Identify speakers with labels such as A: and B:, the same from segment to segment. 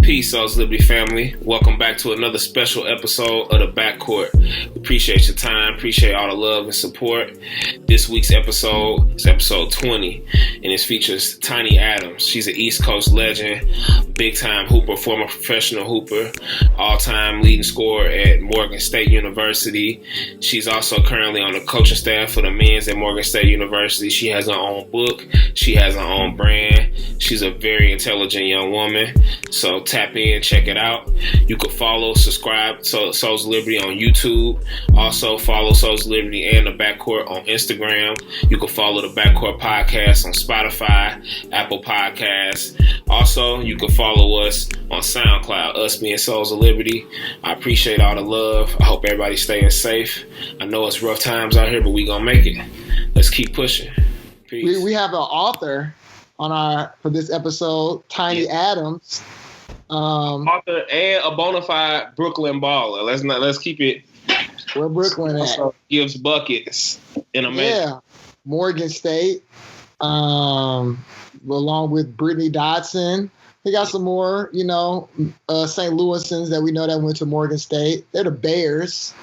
A: Peace, Souls Liberty family. Welcome back to another special episode of the Backcourt. We appreciate your time, appreciate all the love and support. This week's episode is episode 20, and it features Tiny Adams. She's an East Coast legend, big-time hooper, former professional hooper, all-time leading scorer at Morgan State University. She's also currently on the coaching staff for the men's at Morgan State University. She has her own book. She has her own brand. She's a very intelligent young woman. So tap in, check it out. You can follow, subscribe to Souls Liberty on YouTube. Also follow Souls Liberty and the Backcourt on Instagram. You can follow the Backcourt podcast on Spotify, Apple Podcasts. Also, you can follow us on SoundCloud, us being Souls of Liberty. I appreciate all the love. I hope everybody's staying safe. I know it's rough times out here, but we gonna make it. Let's keep pushing. Peace.
B: We have an author on for this episode, Tiny Adams.
A: Author and a bona fide Brooklyn baller. Let's keep it.
B: Where Brooklyn at?
A: Gives buckets in a man.
B: Yeah, Morgan State. Along with Brittany Dodson. They got some more, St. Louisans that we know that went to Morgan State. They're the Bears.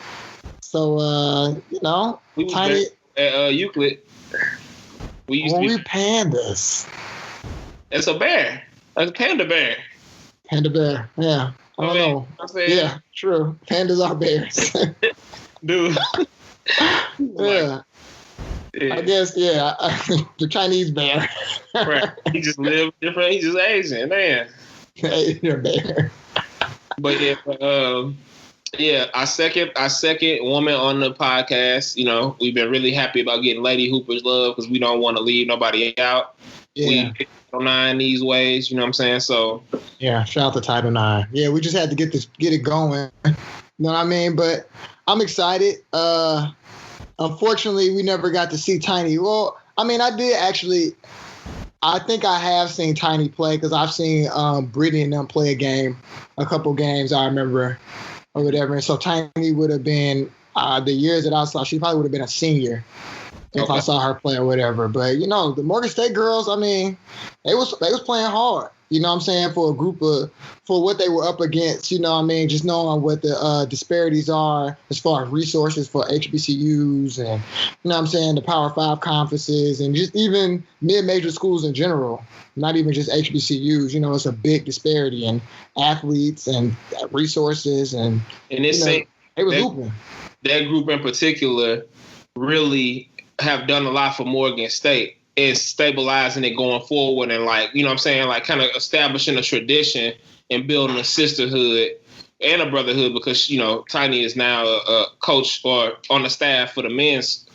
B: So,
A: we was
B: Tiny
A: at Euclid. We used to be
B: pandas.
A: It's a bear. It's a panda bear.
B: Panda bear, yeah. I don't know. Yeah, true. Pandas are bears.
A: Dude.
B: Yeah. I guess, the Chinese bear.
A: Right. He just lived different. He's just Asian, man.
B: You're a bear.
A: But our second woman on the podcast. We've been really happy about getting Lady Hoopers love because we don't want to leave nobody out.
B: Yeah.
A: We Title IX these ways, you know what I'm saying? So
B: yeah, shout out to Title IX. Yeah, we just had to get it going. You know what I mean? But I'm excited. Unfortunately, we never got to see Tiny. Well, I mean, I did actually. I think I have seen Tiny play because I've seen Brittany and them play a couple games I remember or whatever. And so Tiny would have been the years that I saw. She probably would have been a senior if I saw her play or whatever. But the Morgan State girls, I mean, they was playing hard. You know what I'm saying? For a group for what they were up against, you know what I mean? Just knowing what the disparities are as far as resources for HBCUs and, you know what I'm saying, the Power 5 conferences and just even mid-major schools in general, not even just HBCUs. It's a big disparity in athletes and resources and they were hooping.
A: That group in particular really have done a lot for Morgan State. Is stabilizing it going forward and kind of establishing a tradition and building a sisterhood and a brotherhood because, Tiny is now a coach or on the staff for the men's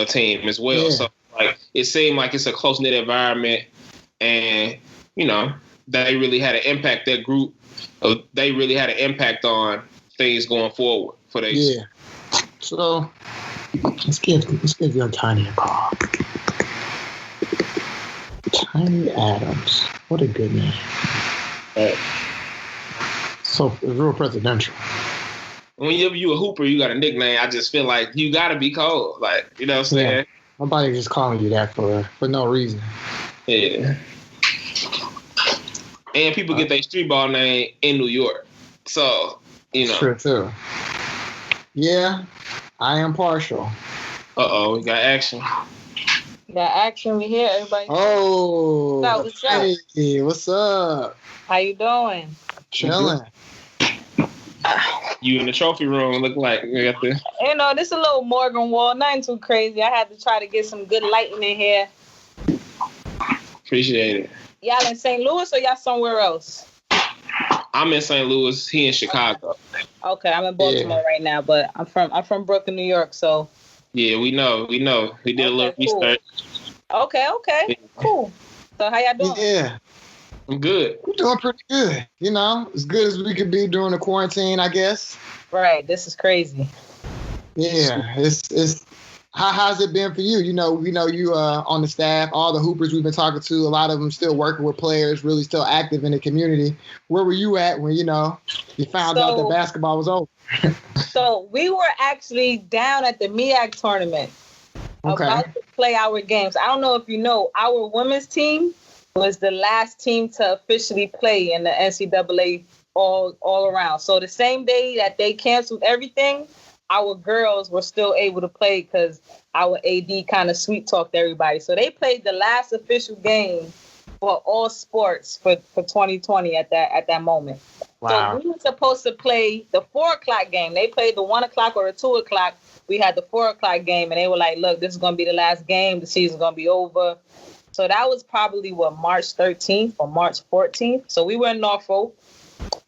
A: team as well. Yeah. So it seemed like it's a close-knit environment and, they really had an impact, that group. They really had an impact on things going forward for their.
B: Yeah. So let's give young Tiny a call. Tiny Adams. What a good name. So it's real presidential.
A: When you a hooper, you got a nickname. I just feel like you got to be cold. You know what I'm saying?
B: Yeah. Nobody just calling you that for no reason.
A: Yeah. And people get their street ball name in New York. So,
B: True, too. Yeah, I am partial.
A: Uh-oh, we got action.
C: Got action. We here, everybody.
B: Oh,
C: what's up?
B: Hey, what's up?
C: How you doing?
B: Chilling.
A: You in the trophy room look like you got the.
C: This a little Morgan wall, nothing too crazy. I had to try to get some good lighting in here.
A: Appreciate it.
C: Y'all in St. Louis or y'all somewhere else?
A: I'm in St. Louis. He in Chicago.
C: Okay, I'm in Baltimore right now, but I'm from Brooklyn, New York, so. Yeah,
A: we know. We did a little research.
C: Okay, cool. So how y'all doing?
B: Yeah.
A: I'm good.
B: We're doing pretty good. As good as we could be during the quarantine, I guess.
C: Right. This is crazy.
B: Yeah. It's how's it been for you? We know you on the staff, all the hoopers we've been talking to, a lot of them still working with players, really still active in the community. Where were you at when, you found out that basketball was over?
C: So we were actually down at the MEAC tournament about to play our games. I don't know if you know, our women's team was the last team to officially play in the NCAA all around. So the same day that they canceled everything, our girls were still able to play because our AD kind of sweet talked everybody. So they played the last official game for all sports for 2020 at that moment.
B: Wow.
C: So we were supposed to play the 4:00 game. They played the 1:00 or the 2:00. We had the 4:00 game, and they were like, look, this is going to be the last game. The season's going to be over. So that was probably, March 13th or March 14th. So we were in Norfolk.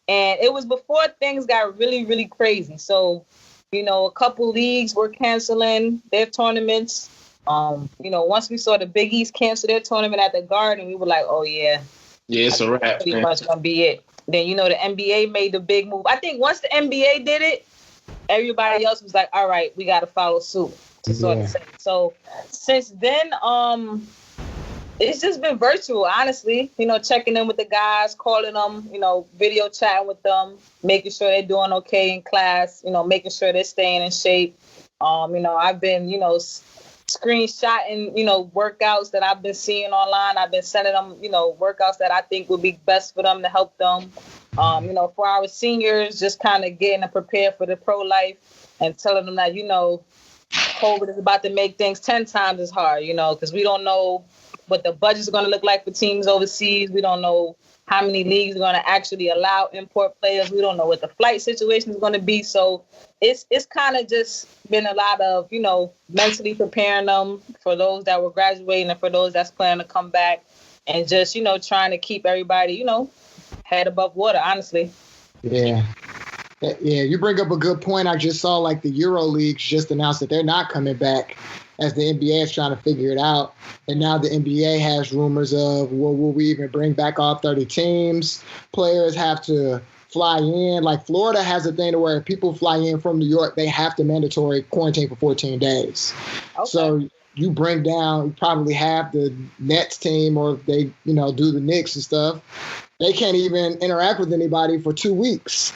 C: And it was before things got really, really crazy. So, a couple leagues were canceling their tournaments. Once we saw the Big East cancel their tournament at the Garden, we were like, oh, yeah.
A: Yeah, it's a wrap.
C: Pretty much going to be it. Then, the NBA made the big move. I think once the NBA did it, everybody else was like, all right, we got to follow suit to sort of say. So since then, it's just been virtual, honestly. Checking in with the guys, calling them, video chatting with them, making sure they're doing okay in class, making sure they're staying in shape. I've been, screenshotting, workouts that I've been seeing online. I've been sending them, workouts that I think would be best for them to help them. For our seniors, just kind of getting them prepared for the pro life and telling them that, COVID is about to make things 10 times as hard, because we don't know what the budget's going to look like for teams overseas. We don't know how many leagues are going to actually allow import players. We don't know what the flight situation is going to be. So it's kind of just been a lot of, mentally preparing them for those that were graduating and for those that's planning to come back, and just, trying to keep everybody, head above water, honestly.
B: Yeah. Yeah, you bring up a good point. I just saw the Euro leagues just announced that they're not coming back, as the NBA is trying to figure it out. And now the NBA has rumors of, will we even bring back all 30 teams? Players have to fly in. Florida has a thing to where if people fly in from New York, they have to mandatory quarantine for 14 days. Okay. So you bring down probably half the Nets team, or if they, do the Knicks and stuff, they can't even interact with anybody for 2 weeks.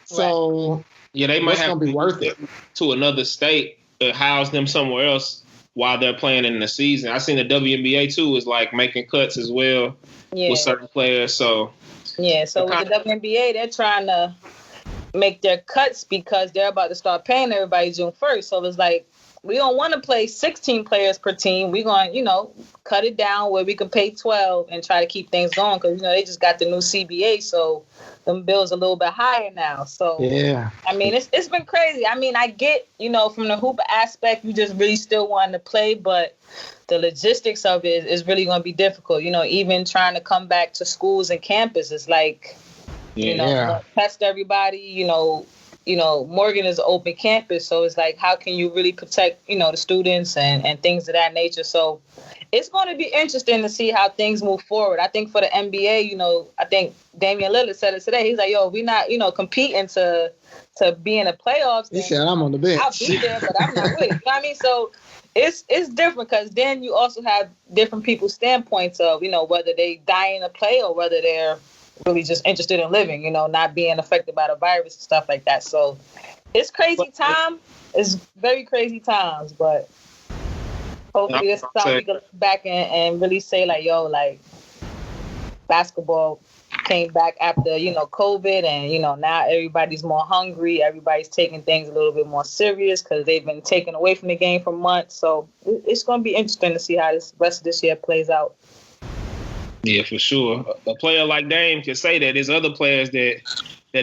B: So
A: yeah, they might have
B: to be worth it
A: to another state to house them somewhere else while they're playing in the season. I seen the WNBA too is making cuts as well with certain players. So
C: with the WNBA, they're trying to make their cuts because they're about to start paying everybody June 1st. So it's we don't want to play 16 players per team. We're going to, cut it down where we can pay 12 and try to keep things going because, they just got the new CBA. So them bills a little bit higher now. So,
B: yeah.
C: I mean, it's been crazy. I mean, I get, from the hooper aspect, you just really still wanting to play, but the logistics of it is really going to be difficult. Even trying to come back to schools and campus is test everybody, Morgan is an open campus, so it's how can you really protect, the students and things of that nature. So it's going to be interesting to see how things move forward. I think for the NBA, I think Damian Lillard said it today. He's like, yo, we're not, competing to be in the playoffs.
B: He said, I'm on the bench.
C: I'll be there, but I'm not with it. You know what I mean? So it's different because then you also have different people's standpoints of, whether they dying to play or whether they're really just interested in living, not being affected by the virus and stuff like that. So it's crazy time. It's very crazy times, but hopefully this is something we can look back and really say basketball came back after, COVID and, now everybody's more hungry. Everybody's taking things a little bit more serious because they've been taken away from the game for months. So it's going to be interesting to see how this rest of this year plays out.
A: Yeah, for sure. A player like Dame can say that. There's other players that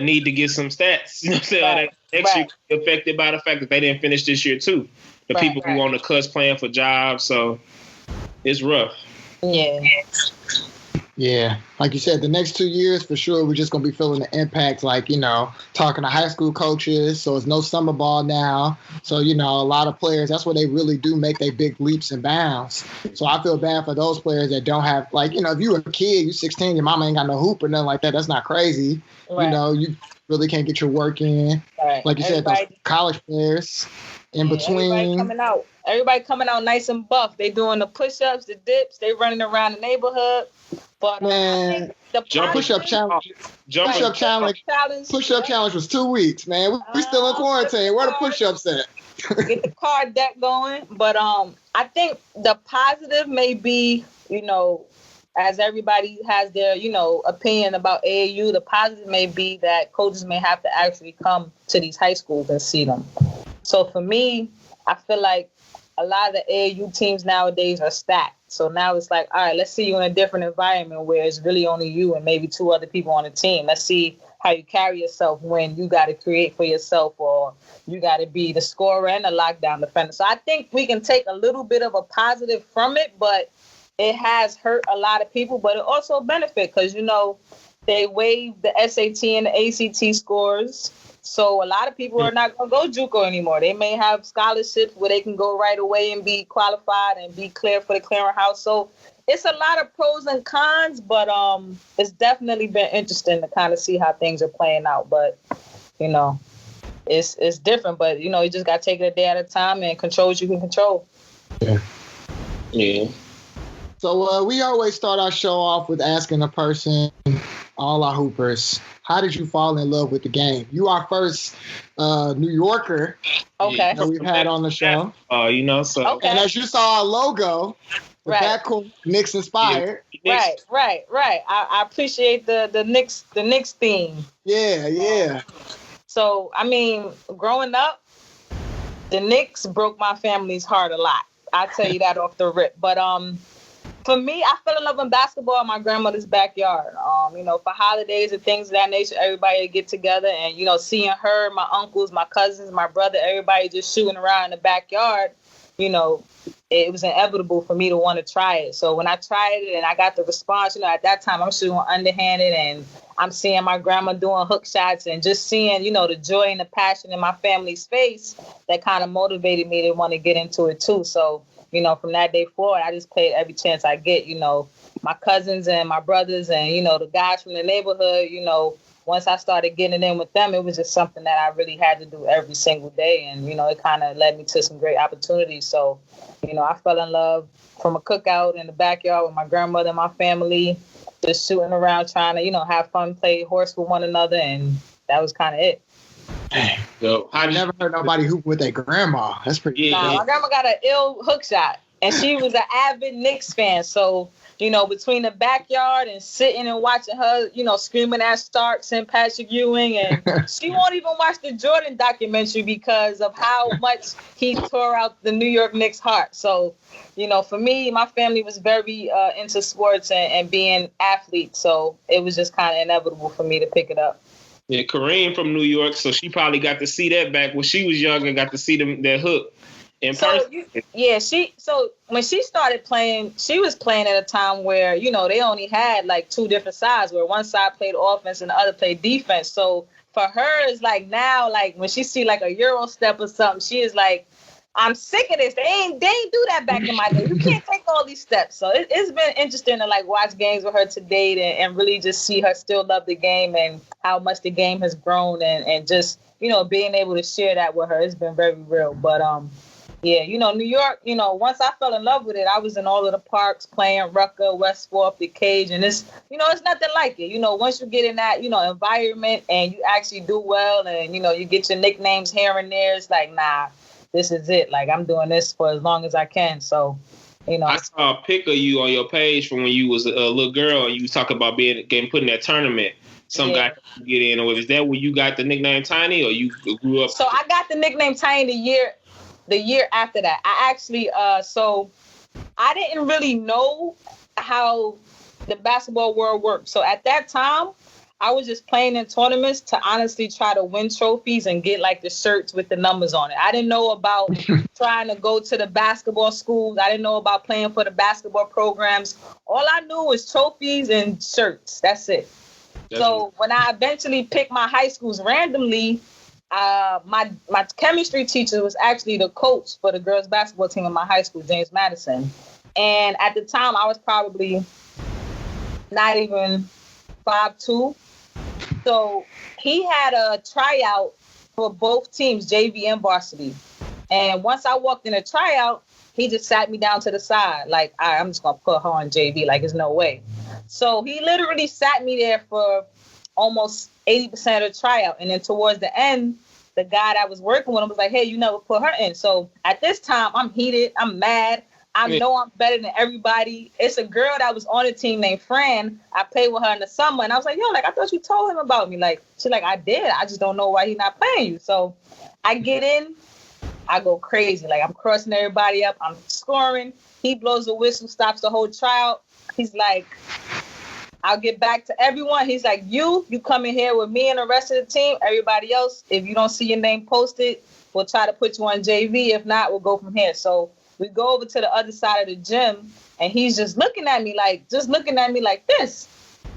A: need to get some stats. You know what I'm saying?
C: Right.
A: Next year affected by the fact that they didn't finish this year too. The people who on the cusp playing for jobs. So it's rough.
C: Yeah.
B: Yeah. Like you said, the next 2 years, for sure, we're just going to be feeling the impact, talking to high school coaches. So it's no summer ball now. So, a lot of players, that's where they really do make their big leaps and bounds. So I feel bad for those players that don't have, if you were a kid, you're 16, your mama ain't got no hoop or nothing like that. That's not crazy. Right. You really can't get your work in.
C: Right.
B: Like you said, those college players in between.
C: Everybody coming out nice and buff. They doing the push-ups, the dips. They running around the neighborhood. But
B: man, the push-up challenge. Push-up challenge was 2 weeks, man. We still in quarantine. Where the push-ups at?
C: Get the card deck going. But I think the positive may be, as everybody has their, opinion about AAU, the positive may be that coaches may have to actually come to these high schools and see them. So for me, I feel like a lot of the AAU teams nowadays are stacked. So now it's like, all right, let's see you in a different environment where it's really only you and maybe 2 other people on the team. Let's see how you carry yourself when you got to create for yourself, or you got to be the scorer and the lockdown defender. So I think we can take a little bit of a positive from it, but it has hurt a lot of people, but it also benefit because, they waived the SAT and the ACT scores. So a lot of people are not going to go JUCO anymore. They may have scholarships where they can go right away and be qualified and be cleared for the clearinghouse. So it's a lot of pros and cons, but it's definitely been interesting to kind of see how things are playing out. But, it's different. But, you just got to take it a day at a time and control what you can control.
A: Yeah.
B: So we always start our show off with asking a person, all our hoopers, how did you fall in love with the game? You are first New Yorker
C: that
B: we've had on the show.
A: So.
C: Okay.
B: And as you saw our logo, the
C: right.
B: Backcourt Knicks inspired.
C: Yeah. Right. I appreciate the Knicks theme.
B: Yeah.
C: So, growing up, the Knicks broke my family's heart a lot. I'll tell you that off the rip. But for me, I fell in love with basketball in my grandmother's backyard. For holidays and things of that nature, everybody would get together and, seeing her, my uncles, my cousins, my brother, everybody just shooting around in the backyard, it was inevitable for me to want to try it. So when I tried it and I got the response, at that time I'm shooting underhanded and I'm seeing my grandma doing hook shots and just seeing, the joy and the passion in my family's face, that kind of motivated me to want to get into it too. So, from that day forward, I just played every chance I get. My cousins and my brothers and, the guys from the neighborhood, once I started getting in with them, it was just something that I really had to do every single day. And, it kind of led me to some great opportunities. So, I fell in love from a cookout in the backyard with my grandmother and my family, just shooting around, trying to, have fun, play horse with one another. And that was kind of it.
A: So
B: I never heard nobody hoop with their grandma. That's pretty
C: cool. My grandma got an ill hook shot, and she was an avid Knicks fan. So, between the backyard and sitting and watching her, screaming at Starks and Patrick Ewing, and she won't even watch the Jordan documentary because of how much he tore out the New York Knicks' heart. So, for me, my family was very into sports and being athletes. So it was just kind of inevitable for me to pick it up.
A: Yeah, Corin from New York, so she probably got to see that back when she was younger and got to see that hook in person.
C: So when she started playing, she was playing at a time where, they only had like 2 different sides, where one side played offense and the other played defense. So for her, it's like now, like when she see like a Euro step or something, she is like, I'm sick of this. They ain't do that back in my day. You can't take all these steps. So it's been interesting to like watch games with her to date and really just see her still love the game and how much the game has grown and just, being able to share that with her. It's been very real. But New York, once I fell in love with it, I was in all of the parks playing Rucker, West 4th, the Cage, and it's nothing like it. Once you get in that, environment and you actually do well and, you get your nicknames here and there, it's like, nah, this is it. Like, I'm doing this for as long as I can. So,
A: I saw a pic of you on your page from when you was a little girl and you was talking about getting put in that tournament. Some guy get in. Or is that where you got the nickname Tiny, or you grew up?
C: So I got the nickname Tiny the year after that. I actually, so I didn't really know how the basketball world worked. So at that time, I was just playing in tournaments to honestly try to win trophies and get like the shirts with the numbers on it. I didn't know about trying to go to the basketball schools. I didn't know about playing for the basketball programs. All I knew was trophies and shirts. That's it. So when I eventually picked my high schools randomly, my chemistry teacher was actually the coach for the girls basketball team in my high school, James Madison. And at the time, I was probably not even 5'2". So he had a tryout for both teams, JV and varsity. And once I walked in a tryout, he just sat me down to the side. Like, I'm just going to put her on JV. Like, there's no way. So he literally sat me there for almost 80% of the tryout. And then towards the end, the guy that was working with him was like, hey, you never put her in. So at this time, I'm heated. I'm mad. I know I'm better than everybody. It's a girl that was on the team named Fran. I played with her in the summer, and I was like, yo, like, I thought you told him about me. Like, she's like, I did. I just don't know why he's not playing you. So I get in, I go crazy. Like, I'm crossing everybody up. I'm scoring. He blows the whistle, stops the whole trial. He's like, I'll get back to everyone. He's like, you come in here with me and the rest of the team. Everybody else, if you don't see your name posted, we'll try to put you on JV. If not, we'll go from here. So we go over to the other side of the gym, and he's just looking at me like this.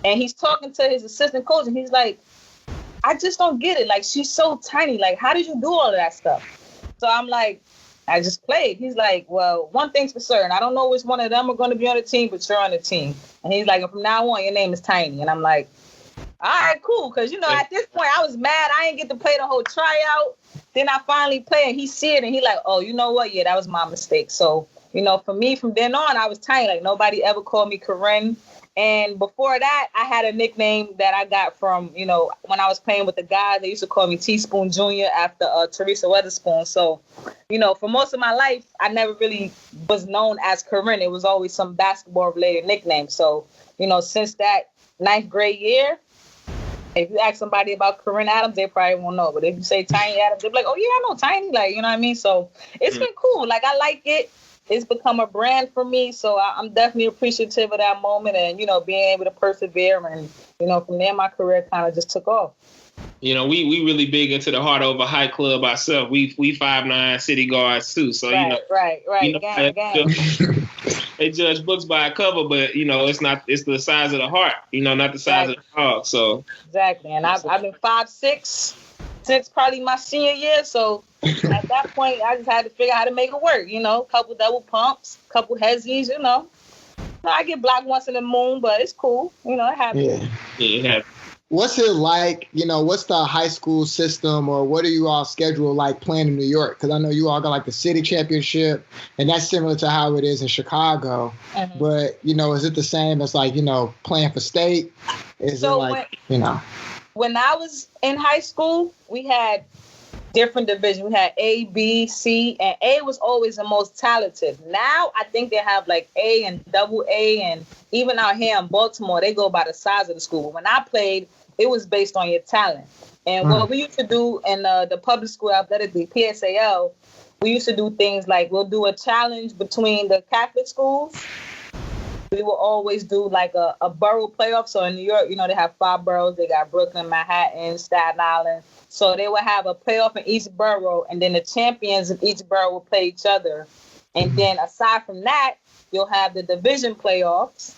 C: And he's talking to his assistant coach, and he's like, I just don't get it. Like, she's so tiny. Like, how did you do all of that stuff? So I'm like, I just played. He's like, well, one thing's for certain. I don't know which one of them are going to be on the team, but you're on the team. And he's like, from now on, your name is Tiny. And I'm like, all right, cool. Because, you know, at this point, I was mad. I didn't get to play the whole tryout. Then I finally play, and he see it, and he like, oh, you know what? Yeah, that was my mistake. So, you know, for me, from then on, I was Tiny. Like, nobody ever called me Corin. And before that, I had a nickname that I got from, you know, when I was playing with the guys, they used to call me Teaspoon Jr. after Teresa Weatherspoon. So, you know, for most of my life, I never really was known as Corin. It was always some basketball-related nickname. So, you know, since that 9th grade year, if you ask somebody about Corin Adams, they probably won't know. But if you say Tiny Adams, they'll be like, oh, yeah, I know Tiny. Like, you know what I mean? So it's been cool. Like, I like it. It's become a brand for me, so I'm definitely appreciative of that moment and, you know, being able to persevere. And, you know, from there, my career kind of just took off.
A: You know, we really big into the Heart Over High Club ourselves. We 5'9" city guards, too. So,
C: right,
A: you know.
C: Right.
A: You know,
C: Gang.
A: They judge books by a cover, but, you know, it's the size of the heart, you know, not the size of the dog. So.
C: Exactly. And I've been 5'6" since probably my senior year, so at that point, I just had to figure out how to make it work, you know, couple double pumps, couple hezzies, you know. I get blocked once in the moon, but it's cool. You know, it happens.
A: Yeah, it happens.
B: What's it like, you know, what's the high school system or what are you all scheduled like playing in New York? Because I know you all got like the city championship, and that's similar to how it is in Chicago. Mm-hmm. But, you know, is it the same as like, you know, playing for state? Is it like, you know?
C: When I was in high school, we had different divisions. We had A, B, C, and A was always the most talented. Now I think they have like A and double A, and even out here in Baltimore, they go by the size of the school. When I played, it was based on your talent. And what we used to do in the public school athletic league, PSAL, we used to do things like we'll do a challenge between the Catholic schools. We will always do like a borough playoff. So in New York, you know, they have 5 boroughs. They got Brooklyn, Manhattan, Staten Island. So they will have a playoff in each borough, and then the champions of each borough will play each other. And then aside from that, you'll have the division playoffs,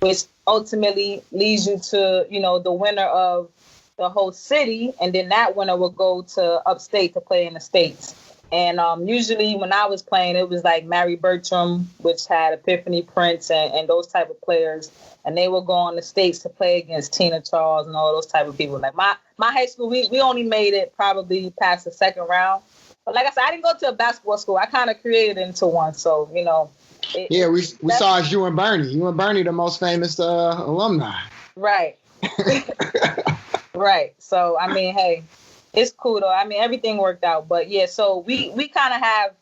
C: which ultimately leads you to, you know, the winner of the whole city. And then that winner will go to upstate to play in the States. And usually when I was playing, it was like Mary Bertram, which had Epiphany Prince and those type of players. And they would go on the States to play against Tina Charles and all those type of people. Like my high school, we only made it probably past the second round. But like I said, I didn't go to a basketball school. I kind of created it into one. So, you know.
B: We saw as you and Bernie. You and Bernie, the most famous alumni.
C: Right. Right. So, I mean, hey. It's cool though. I mean, everything worked out. But yeah, so we kind of have,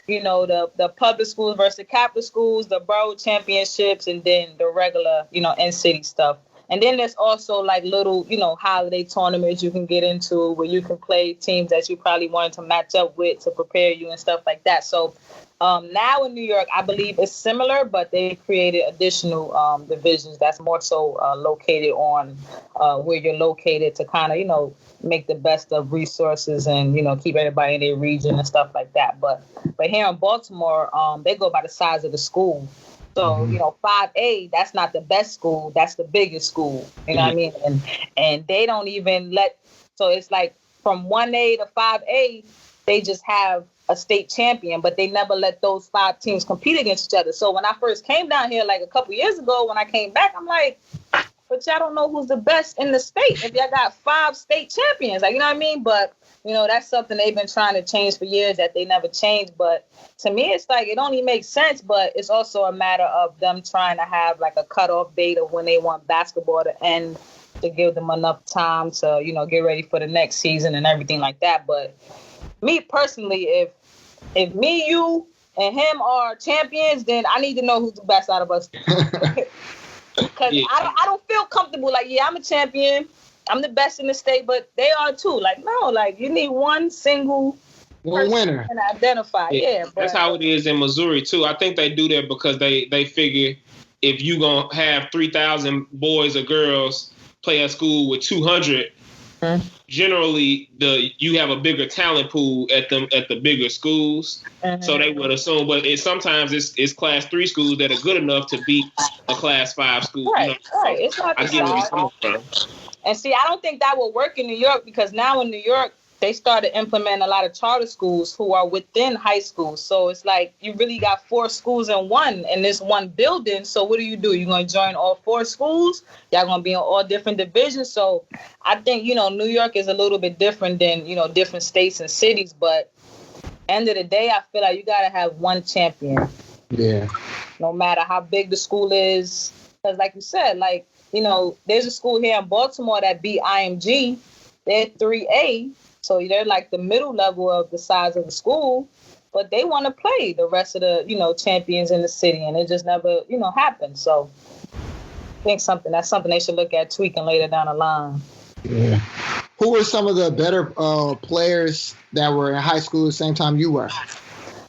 C: you know, the public schools versus the Catholic schools, the borough championships, and then the regular, you know, in-city stuff. And then there's also like little, you know, holiday tournaments you can get into where you can play teams that you probably wanted to match up with to prepare you and stuff like that. So now in New York, I believe it's similar, but they created additional divisions that's more so located on where you're located to kind of, you know, make the best of resources and, you know, keep everybody in their region and stuff like that. But here in Baltimore, they go by the size of the school. So, you know, 5A, that's not the best school. That's the biggest school. You know what I mean? And they don't even so it's like from 1A to 5A, they just have a state champion, but they never let those 5 teams compete against each other. So when I first came down here, like a couple years ago, when I came back, I'm like, but y'all don't know who's the best in the state if y'all got 5 state champions. Like, you know what I mean? But, you know, that's something they've been trying to change for years that they never changed. But to me, it's like it only makes sense, but it's also a matter of them trying to have like a cutoff date of when they want basketball to end to give them enough time to, you know, get ready for the next season and everything like that. But me personally, if me, you, and him are champions, then I need to know who's the best out of us. Because I don't feel comfortable. Like, yeah, I'm a champion. I'm the best in the state, but they are too. Like, no, like you need one winner and identify. Yeah, but
A: that's how it is in Missouri too. I think they do that because they figure if you gonna have 3,000 boys or girls play at school with 200, generally you have a bigger talent pool at the bigger schools. So they would assume, but sometimes it's class 3 schools that are good enough to beat a class 5 school.
C: Right, right. It's not. I get where he's coming from. And see, I don't think that will work in New York because now in New York, they started implementing a lot of charter schools who are within high schools. So it's like you really got 4 schools in this one building. So what do? You're going to join all 4 schools? Y'all going to be in all different divisions. So I think, New York is a little bit different than, different states and cities. But end of the day, I feel like you got to have one champion.
B: Yeah.
C: No matter how big the school is. Because like you said, there's a school here in Baltimore that beat IMG. They're 3A. So they're like the middle level of the size of the school, but they want to play the rest of the, champions in the city, and it just never, happened. So I think that's something they should look at tweaking later down the line.
B: Yeah. Who were some of the better players that were in high school at the same time you were?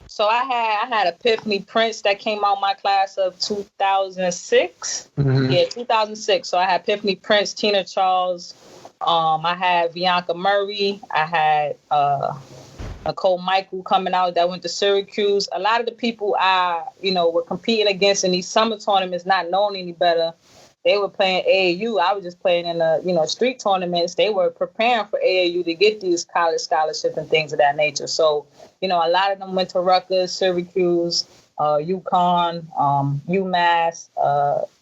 C: So I had Epiphany Prince that came out my class of 2006. Mm-hmm. Yeah, 2006. So I had Epiphany Prince, Tina Charles. I had Bianca Murray. I had Nicole Michael coming out that went to Syracuse. A lot of the people I, were competing against in these summer tournaments, not knowing any better, they were playing AAU. I was just playing in the, street tournaments. They were preparing for AAU to get these college scholarships and things of that nature. So, a lot of them went to Rutgers, Syracuse, UConn, UMass,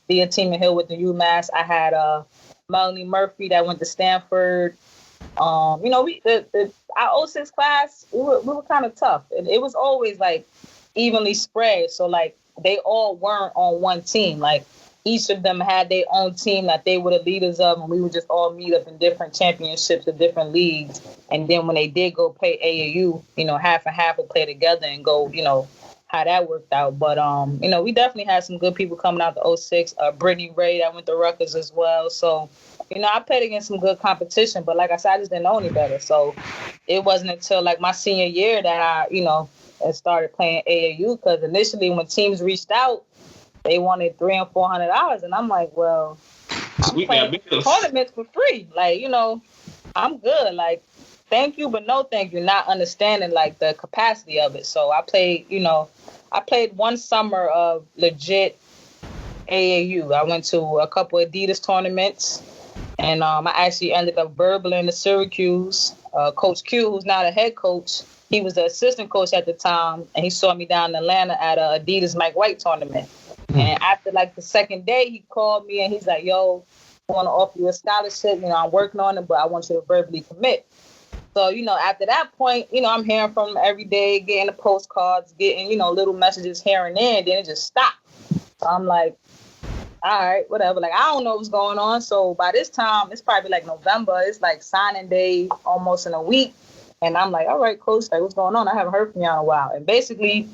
C: Thea Teeman Hill with the UMass. I had Melanie Murphy that went to Stanford. Our 06 class, we were kind of tough. And it was always like evenly spread. So like they all weren't on one team. Like each of them had their own team that they were the leaders of, and we would just all meet up in different championships of different leagues. And then when they did go play AAU, half and half would play together and go, how that worked out. But, we definitely had some good people coming out the 06. Brittany Ray that went to Rutgers as well. So, I played against some good competition. But like I said, I just didn't know any better. So it wasn't until like my senior year that I, started playing AAU. Because initially when teams reached out, they wanted $300 and $400. And I'm like, well, I'm playing tournaments for free. Like, I'm good. Like, thank you, but no thank you. Not understanding like the capacity of it. So I played, I played one summer of legit AAU. I went to a couple Adidas tournaments, and I actually ended up burbling to Syracuse. Coach Q, who's now the head coach, he was the assistant coach at the time, and he saw me down in Atlanta at a Adidas Mike White tournament. And after like the second day, he called me and he's like, yo, I want to offer you a scholarship. I'm working on it, but I want you to verbally commit. So, after that point, I'm hearing from him every day, getting the postcards, getting, little messages here and there, and then it just stopped. So I'm like, all right, whatever. Like, I don't know what's going on. So by this time, it's probably like November. It's like signing day almost in a week. And I'm like, all right, coach, like, what's going on? I haven't heard from you in a while. And basically,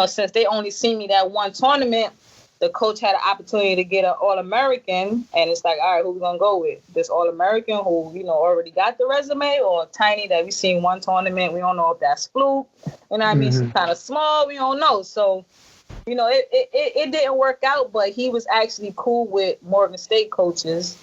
C: since they only seen me that one tournament, the coach had an opportunity to get an All-American, and it's like, all right, who we gonna go with? This All-American who, already got the resume, or Tiny that we seen one tournament, we don't know if that's fluke. I mean, she's kind of small, we don't know. So, it didn't work out, but he was actually cool with Morgan State coaches,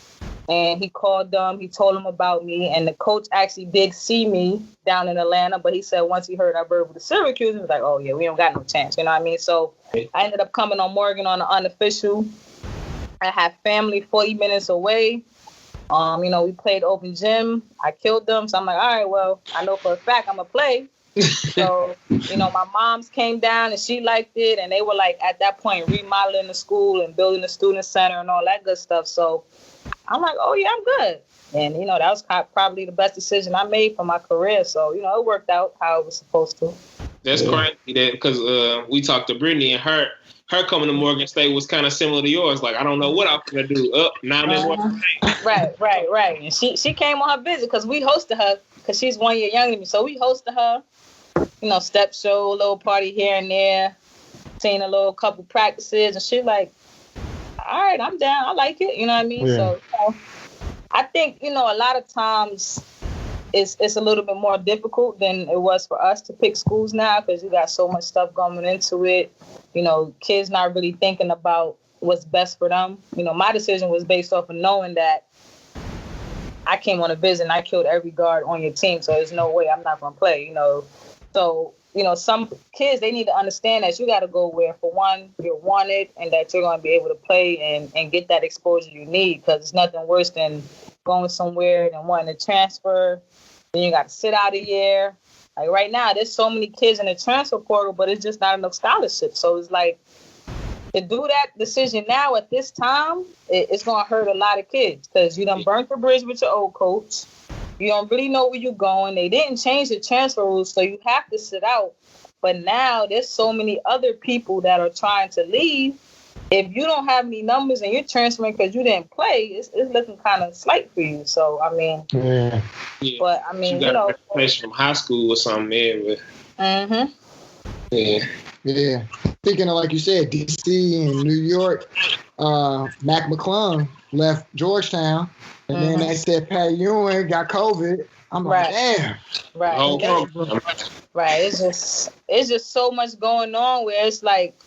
C: and he called them, he told them about me, and the coach actually did see me down in Atlanta, but he said once he heard I verbal to Syracuse, he was like, oh yeah, we don't got no chance, you know what I mean? So I ended up coming on Morgan on the unofficial. I had family 40 minutes away. We played open gym. I killed them. So I'm like, all right, well, I know for a fact I'm going to play. So, my moms came down and she liked it. And they were like, at that point, remodeling the school and building the student center and all that good stuff. So I'm like, oh yeah, I'm good. And, that was probably the best decision I made for my career. So, it worked out how it was supposed to.
A: That's crazy because we talked to Brittany, and her coming to Morgan State was kind of similar to yours. Like, I don't know what I'm going to do. Now I'm in Morgan State.
C: Right. And she came on her visit because we hosted her because she's 1 year younger than me. So we hosted her. step show, a little party here and there, seen a little couple practices, and she like, all right, I'm down. I like it. You know what I mean? Yeah. So I think, a lot of times it's a little bit more difficult than it was for us to pick schools now because you got so much stuff going into it. Kids not really thinking about what's best for them. My decision was based off of knowing that I came on a visit and I killed every guard on your team, so there's no way I'm not going to play, So, some kids, they need to understand that you got to go where, for one, you're wanted and that you're going to be able to play and get that exposure you need, because it's nothing worse than going somewhere and wanting to transfer. Then you got to sit out a year. Like right now, there's so many kids in the transfer portal, but it's just not enough scholarships. So it's like, to do that decision now at this time, it's going to hurt a lot of kids because you done burnt the bridge with your old coach. You don't really know where you're going. They didn't change the transfer rules, so you have to sit out. But now there's so many other people that are trying to leave. If you don't have any numbers and you're transferring because you didn't play, it's looking kind of slight for you. So, I mean,
A: yeah.
C: But, I mean,
A: you got a reputation from high school or something there. But,
B: Yeah. Thinking of, like you said, D.C. and New York, Mac McClung left Georgetown, and then they said Pat Ewing got COVID. I'm like, damn.
C: Right. Right. It's just so much going on where it's like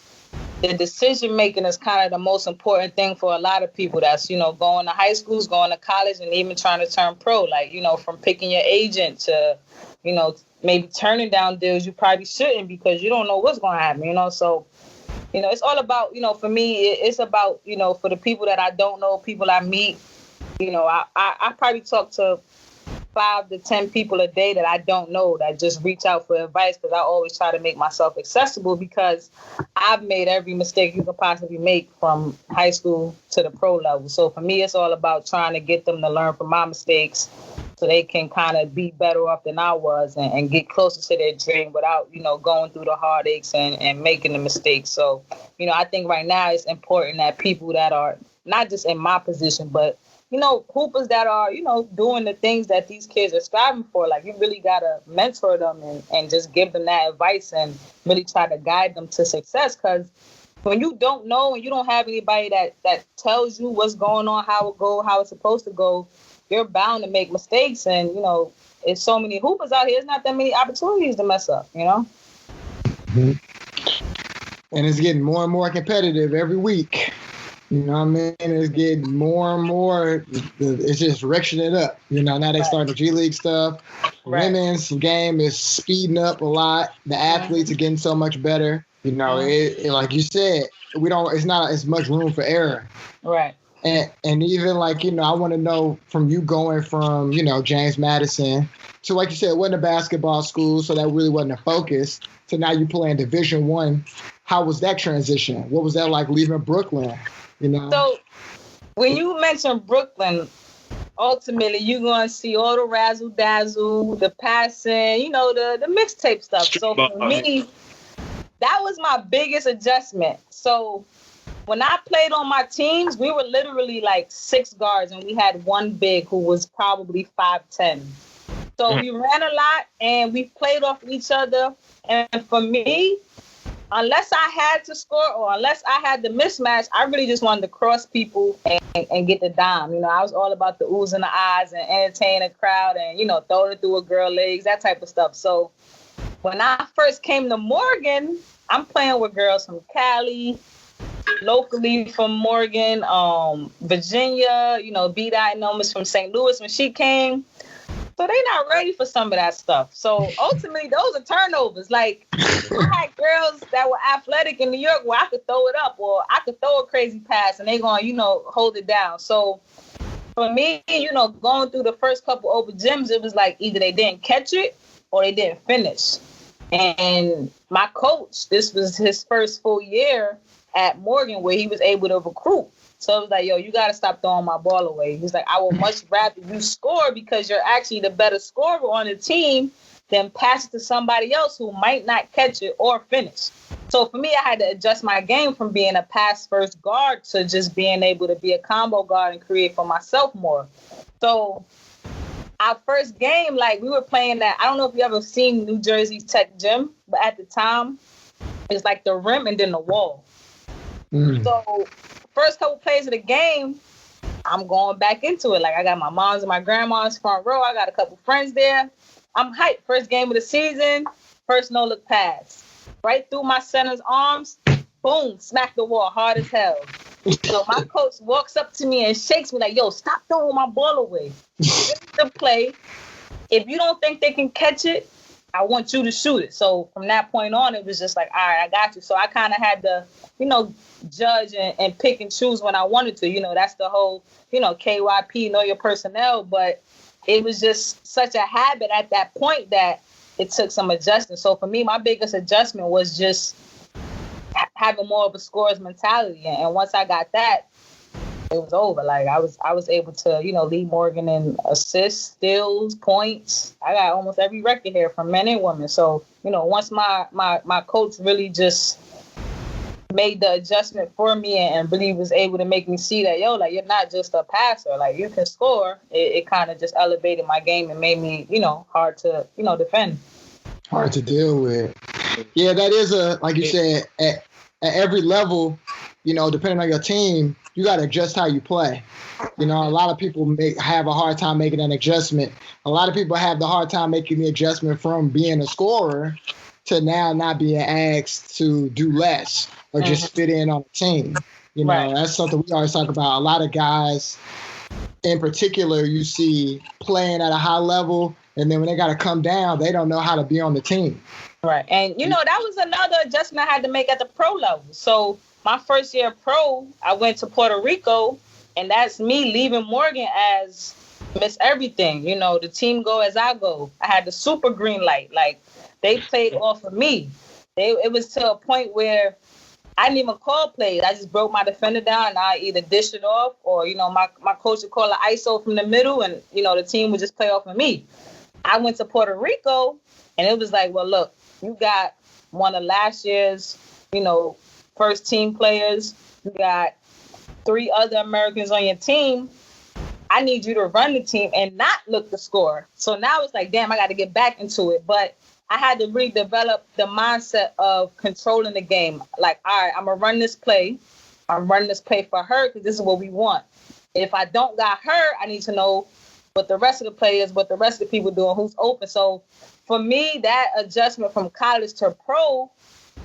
C: the decision making is kind of the most important thing for a lot of people that's, going to high schools, going to college, and even trying to turn pro. Like, from picking your agent to, maybe turning down deals you probably shouldn't because you don't know what's going to happen, So, it's all about, for me, it's about, for the people that I don't know, people I meet, I probably talk to 5 to 10 people a day that I don't know that just reach out for advice because I always try to make myself accessible because I've made every mistake you could possibly make from high school to the pro level. So for me, it's all about trying to get them to learn from my mistakes so they can kind of be better off than I was and get closer to their dream without, going through the heartaches and making the mistakes. So, I think right now it's important that people that are not just in my position, but hoopers that are, doing the things that these kids are striving for. Like, you really got to mentor them and just give them that advice and really try to guide them to success. Because when you don't know and you don't have anybody that tells you what's going on, how it's supposed to go, you're bound to make mistakes. And, it's so many hoopers out here. There's not that many opportunities to mess up,
B: Mm-hmm. And it's getting more and more competitive every week. You know what I mean? It's getting more and more. It's just directioning it up. Now they start the G League stuff.
C: Right.
B: Women's game is speeding up a lot. The athletes are getting so much better. Like you said, it's not as much room for error.
C: Right.
B: And even like, I want to know from you going from, James Madison to, like you said, it wasn't a basketball school, so that really wasn't a focus. So now you playing Division I. How was that transition? What was that like leaving Brooklyn?
C: So when you mention Brooklyn, ultimately you're going to see all the razzle dazzle, the passing, the mixtape stuff. So for me, that was my biggest adjustment. So when I played on my teams, we were literally like 6 guards and we had one big who was probably 5'10". So we ran a lot and we played off each other. And for me, unless I had to score or unless I had the mismatch, I really just wanted to cross people and get the dime. I was all about the oohs and the ahs and entertain a crowd and, throwing it through a girl legs, that type of stuff. So when I first came to Morgan, I'm playing with girls from Cali, locally from Morgan, Virginia, B-Dot numbers from St. Louis when she came. So they not ready for some of that stuff. So ultimately, those are turnovers. Like, I had girls that were athletic in New York where I could throw it up or I could throw a crazy pass and they going, hold it down. So for me, going through the first couple open gyms, it was like either they didn't catch it or they didn't finish. And my coach, this was his first full year at Morgan where he was able to recruit. So it was like, you got to stop throwing my ball away. He's like, I would much rather you score because you're actually the better scorer on the team than pass it to somebody else who might not catch it or finish. So for me, I had to adjust my game from being a pass-first guard to just being able to be a combo guard and create for myself more. So our first game, like we were playing that. I don't know if you ever seen New Jersey Tech Gym, but at the time, it's like the rim and then the wall. So first couple plays of the game, I'm going back into it. Like I got my mom's and my grandma's front row. I got a couple friends there. I'm hyped. First game of the season, first no look pass. Right through my center's arms, boom, smack the wall hard as hell. So my coach walks up to me and shakes me like, yo, stop throwing my ball away. This is the play. If you don't think they can catch it, I want you to shoot it. So from that point on, it was just like, all right, I got you. So I kind of had to, judge and pick and choose when I wanted to. That's the whole, KYP, know your personnel. But it was just such a habit at that point that it took some adjusting. So for me, my biggest adjustment was just having more of a scorer's mentality. And once I got that, it was over. Like I was able to, lead Morgan in assists, steals, points. I got almost every record here from men and women. So, once my coach really just made the adjustment for me and really was able to make me see that, like you're not just a passer, like you can score. It kind of just elevated my game and made me, hard to, defend.
B: Hard to deal with. Yeah, that is like you said, at every level, depending on your team, you got to adjust how you play. A lot of people have a hard time making an adjustment. A lot of people have the hard time making the adjustment from being a scorer to now not being asked to do less or just fit in on a team. Right. That's something we always talk about. A lot of guys in particular you see playing at a high level, and then when they got to come down, they don't know how to be on the team.
C: Right. And, that was another adjustment I had to make at the pro level. So my first year pro, I went to Puerto Rico, and that's me leaving Morgan as Miss Everything. The team go as I go. I had the super green light. Like, they played off of me. It was to a point where I didn't even call plays. I just broke my defender down, and I either dish it off or, my coach would call an ISO from the middle, and, the team would just play off of me. I went to Puerto Rico, and it was like, well, look, you got one of last year's, first team players. You got 3 other Americans on your team. I need you to run the team and not look to score. So now it's like, damn, I got to get back into it. But I had to really develop the mindset of controlling the game. Like, all right, I'm going to run this play. I'm running this play for her because this is what we want. If I don't got her, I need to know what the rest of the players, what the rest of the people doing, who's open. So for me, that adjustment from college to pro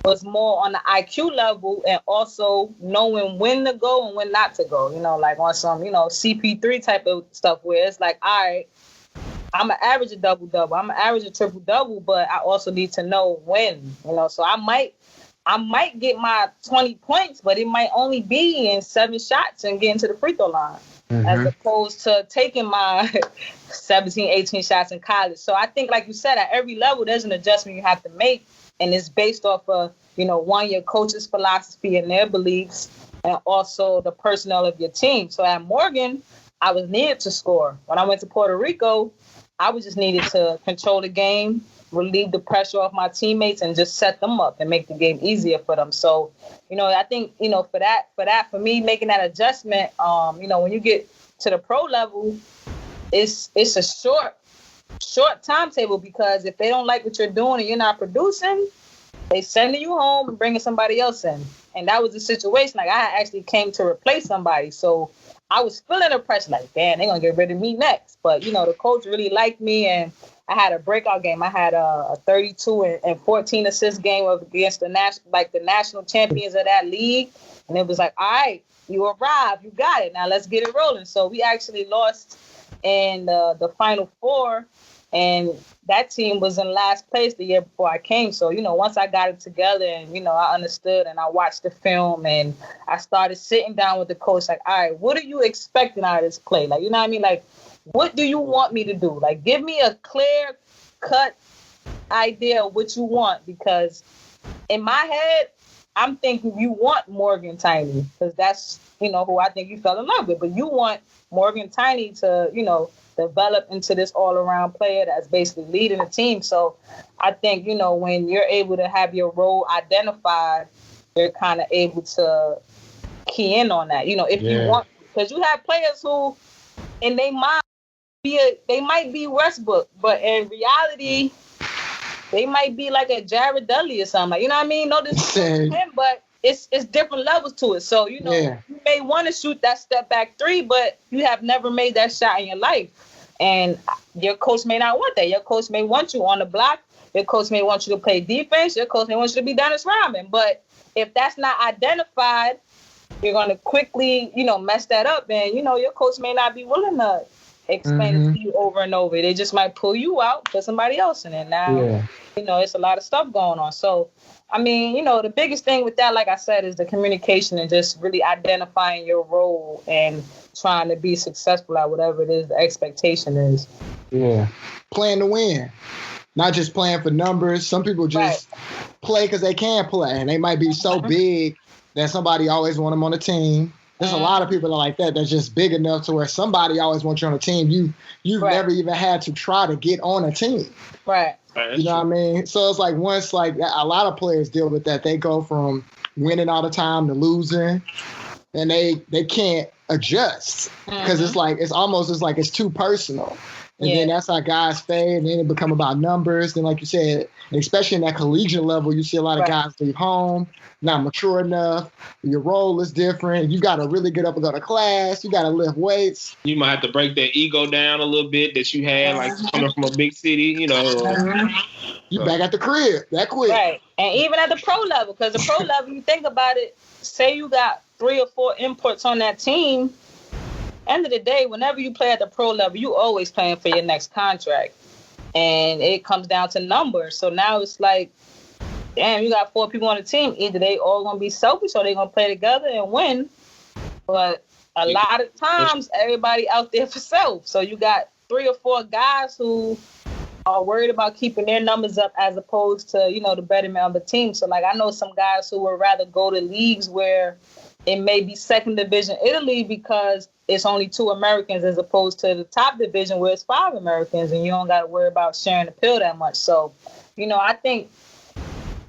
C: was more on the IQ level and also knowing when to go and when not to go, like on some, CP3 type of stuff where it's like, all right, I'm an average a double-double. I'm an average a triple-double, but I also need to know when, so I might get my 20 points, but it might only be in 7 shots and getting to the free throw line. As opposed to taking my 17, 18 shots in college. So I think, like you said, at every level, there's an adjustment you have to make. And it's based off of, one, your coach's philosophy and their beliefs, and also the personnel of your team. So at Morgan, I was needed to score. When I went to Puerto Rico, I was just needed to control the game, relieve the pressure off my teammates, and just set them up and make the game easier for them. So, I think, for me, making that adjustment, when you get to the pro level, it's a short timetable, because if they don't like what you're doing and you're not producing, they sending you home and bringing somebody else in. And that was the situation. Like, I actually came to replace somebody. So I was feeling the pressure, like, damn, they're going to get rid of me next. But, the coach really liked me, and I had a breakout game. I had a 32 and 14 assist game against the national champions of that league. And it was like, all right, you arrived, you got it. Now let's get it rolling. So we actually lost in the Final Four, and that team was in last place the year before I came. So, once I got it together and, I understood and I watched the film and I started sitting down with the coach, like, all right, what are you expecting out of this play? Like, you know what I mean? Like, what do you want me to do? Like, give me a clear cut idea of what you want, because in my head, I'm thinking you want Morgan Tiny, because that's, who I think you fell in love with. But you want Morgan Tiny to, develop into this all-around player that's basically leading the team. So I think, when you're able to have your role identified, you're kind of able to key in on that, if you want. Because you have players who, in their mind, be Westbrook, but in reality, they might be like a Jared Dudley or something. Like, you know what I mean? No disrespect to him, but it's different levels to it. So, you may want to shoot that step back three, but you have never made that shot in your life. And your coach may not want that. Your coach may want you on the block. Your coach may want you to play defense. Your coach may want you to be Dennis Rodman. But if that's not identified, you're going to quickly, mess that up. And, your coach may not be willing to explain it to you over and over. They just might pull you out, put somebody else in it. Now, it's a lot of stuff going on. So, I mean, the biggest thing with that, like I said, is the communication and just really identifying your role and trying to be successful at whatever it is the expectation is.
B: Yeah. Playing to win. Not just playing for numbers. Some people just play because they can play. And they might be so big that somebody always want them on the team. There's a lot of people that are like that. That's just big enough to where somebody always wants you on the team. You've never even had to try to get on a team.
C: Right.
B: You know what I mean? So it's like once like a lot of players deal with that. They go from winning all the time to losing, and they can't adjust because it's almost like it's too personal. And then that's how guys fade, and then it become about numbers. Then, like you said, especially in that collegiate level, you see a lot of guys leave home, not mature enough. Your role is different. You got to really get up and go to class. You got to lift weights.
A: You might have to break that ego down a little bit that you had, like coming from a big city,
B: You back at the crib that quick.
C: Right. And even at the pro level, because the pro level, you think about it, say you got 3 or 4 imports on that team, end of the day, whenever you play at the pro level, you always playing for your next contract. And it comes down to numbers. So now it's like, damn, you got 4 people on the team. Either they all going to be selfish or they going to play together and win. But a lot of times, everybody out there for self. So you got 3 or 4 guys who are worried about keeping their numbers up as opposed to, the betterment of the team. So, like, I know some guys who would rather go to leagues where it may be second division Italy because it's only 2 Americans as opposed to the top division where it's 5 Americans and you don't got to worry about sharing the pill that much. So, I think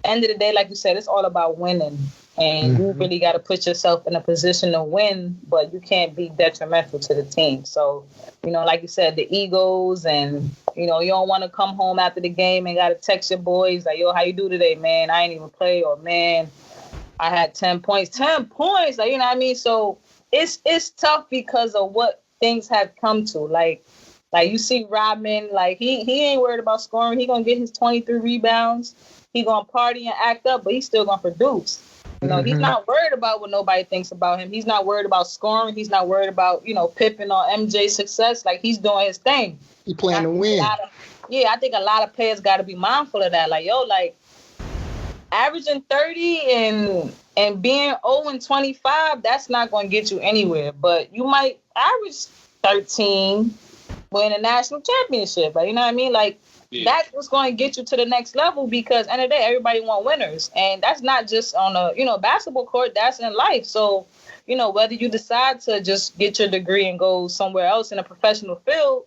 C: end of the day, like you said, it's all about winning. And you really got to put yourself in a position to win, but you can't be detrimental to the team. So, like you said, the egos and, you don't want to come home after the game and got to text your boys like, yo, how you do today, man? I ain't even play. Or, man, I had 10 points. 10 points. Like, you know what I mean? So it's tough because of what things have come to. Like you see Rodman, like he ain't worried about scoring. He going to get his 23 rebounds. He going to party and act up, but he's still going to produce. He's not worried about what nobody thinks about him. He's not worried about scoring. He's not worried about, Pippen or MJ's success. Like, he's doing his thing.
B: He playing to win.
C: I think a lot of players got to be mindful of that. Like, averaging 30 and being 0-25, that's not going to get you anywhere. But you might average 13 win a national championship. Like, you know what I mean? Like, that's what's going to get you to the next level because end of the day, everybody want winners. And that's not just on a, basketball court, that's in life. So, whether you decide to just get your degree and go somewhere else in a professional field,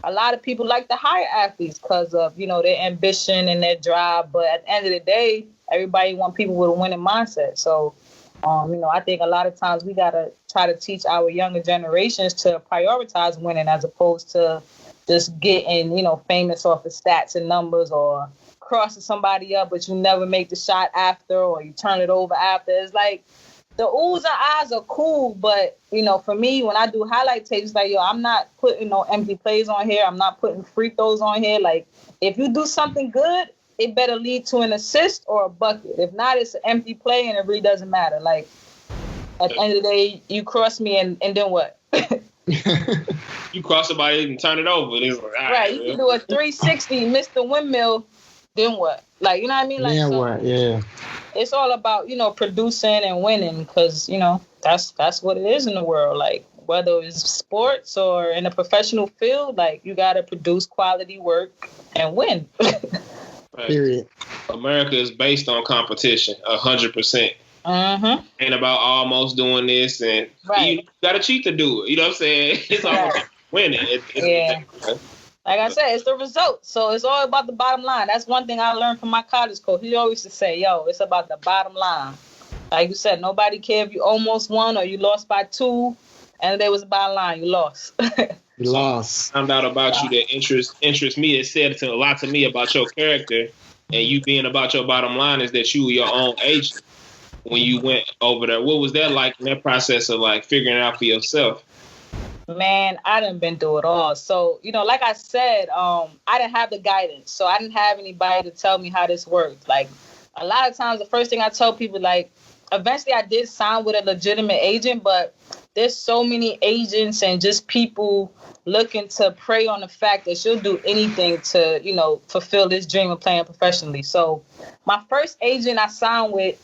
C: a lot of people like to hire athletes because of, their ambition and their drive. But at the end of the day, everybody want people with a winning mindset. So, I think a lot of times we got to try to teach our younger generations to prioritize winning as opposed to just getting, famous off the stats and numbers or crossing somebody up, but you never make the shot after or you turn it over after. It's like the oohs and ahs are cool, but, for me, when I do highlight tapes, it's like, I'm not putting no empty plays on here. I'm not putting free throws on here. Like, if you do something good, it better lead to an assist or a bucket. If not, it's an empty play and it really doesn't matter. Like, at the end of the day, you cross me and then what?
A: You cross somebody and turn it over. It's like,
C: right, you can do a 360, miss the windmill, then what? Like, you know what I mean? Like,
B: what? Yeah.
C: It's all about, producing and winning because, that's what it is in the world. Like, whether it's sports or in a professional field, like, you got to produce quality work and win.
A: Right.
B: Period.
A: America is based on competition, 100%. Ain't about almost doing this, and you got to cheat to do it. You know what I'm saying? It's all about winning.
C: Like I said, it's the result. So it's all about the bottom line. That's one thing I learned from my college coach. He always used to say, it's about the bottom line. Like you said, nobody care if you almost won or you lost by 2. And they was bottom line, you lost.
B: You lost.
A: Found out about you that interest me. It said a lot to me about your character and you being about your bottom line is that you were your own agent when you went over there. What was that like in that process of like figuring it out for yourself?
C: Man, I done been through it all. So, like I said, I didn't have the guidance. So I didn't have anybody to tell me how this worked. Like, a lot of times, the first thing I tell people, like, eventually I did sign with a legitimate agent, but there's so many agents and just people looking to prey on the fact that she'll do anything to, fulfill this dream of playing professionally. So my first agent I signed with,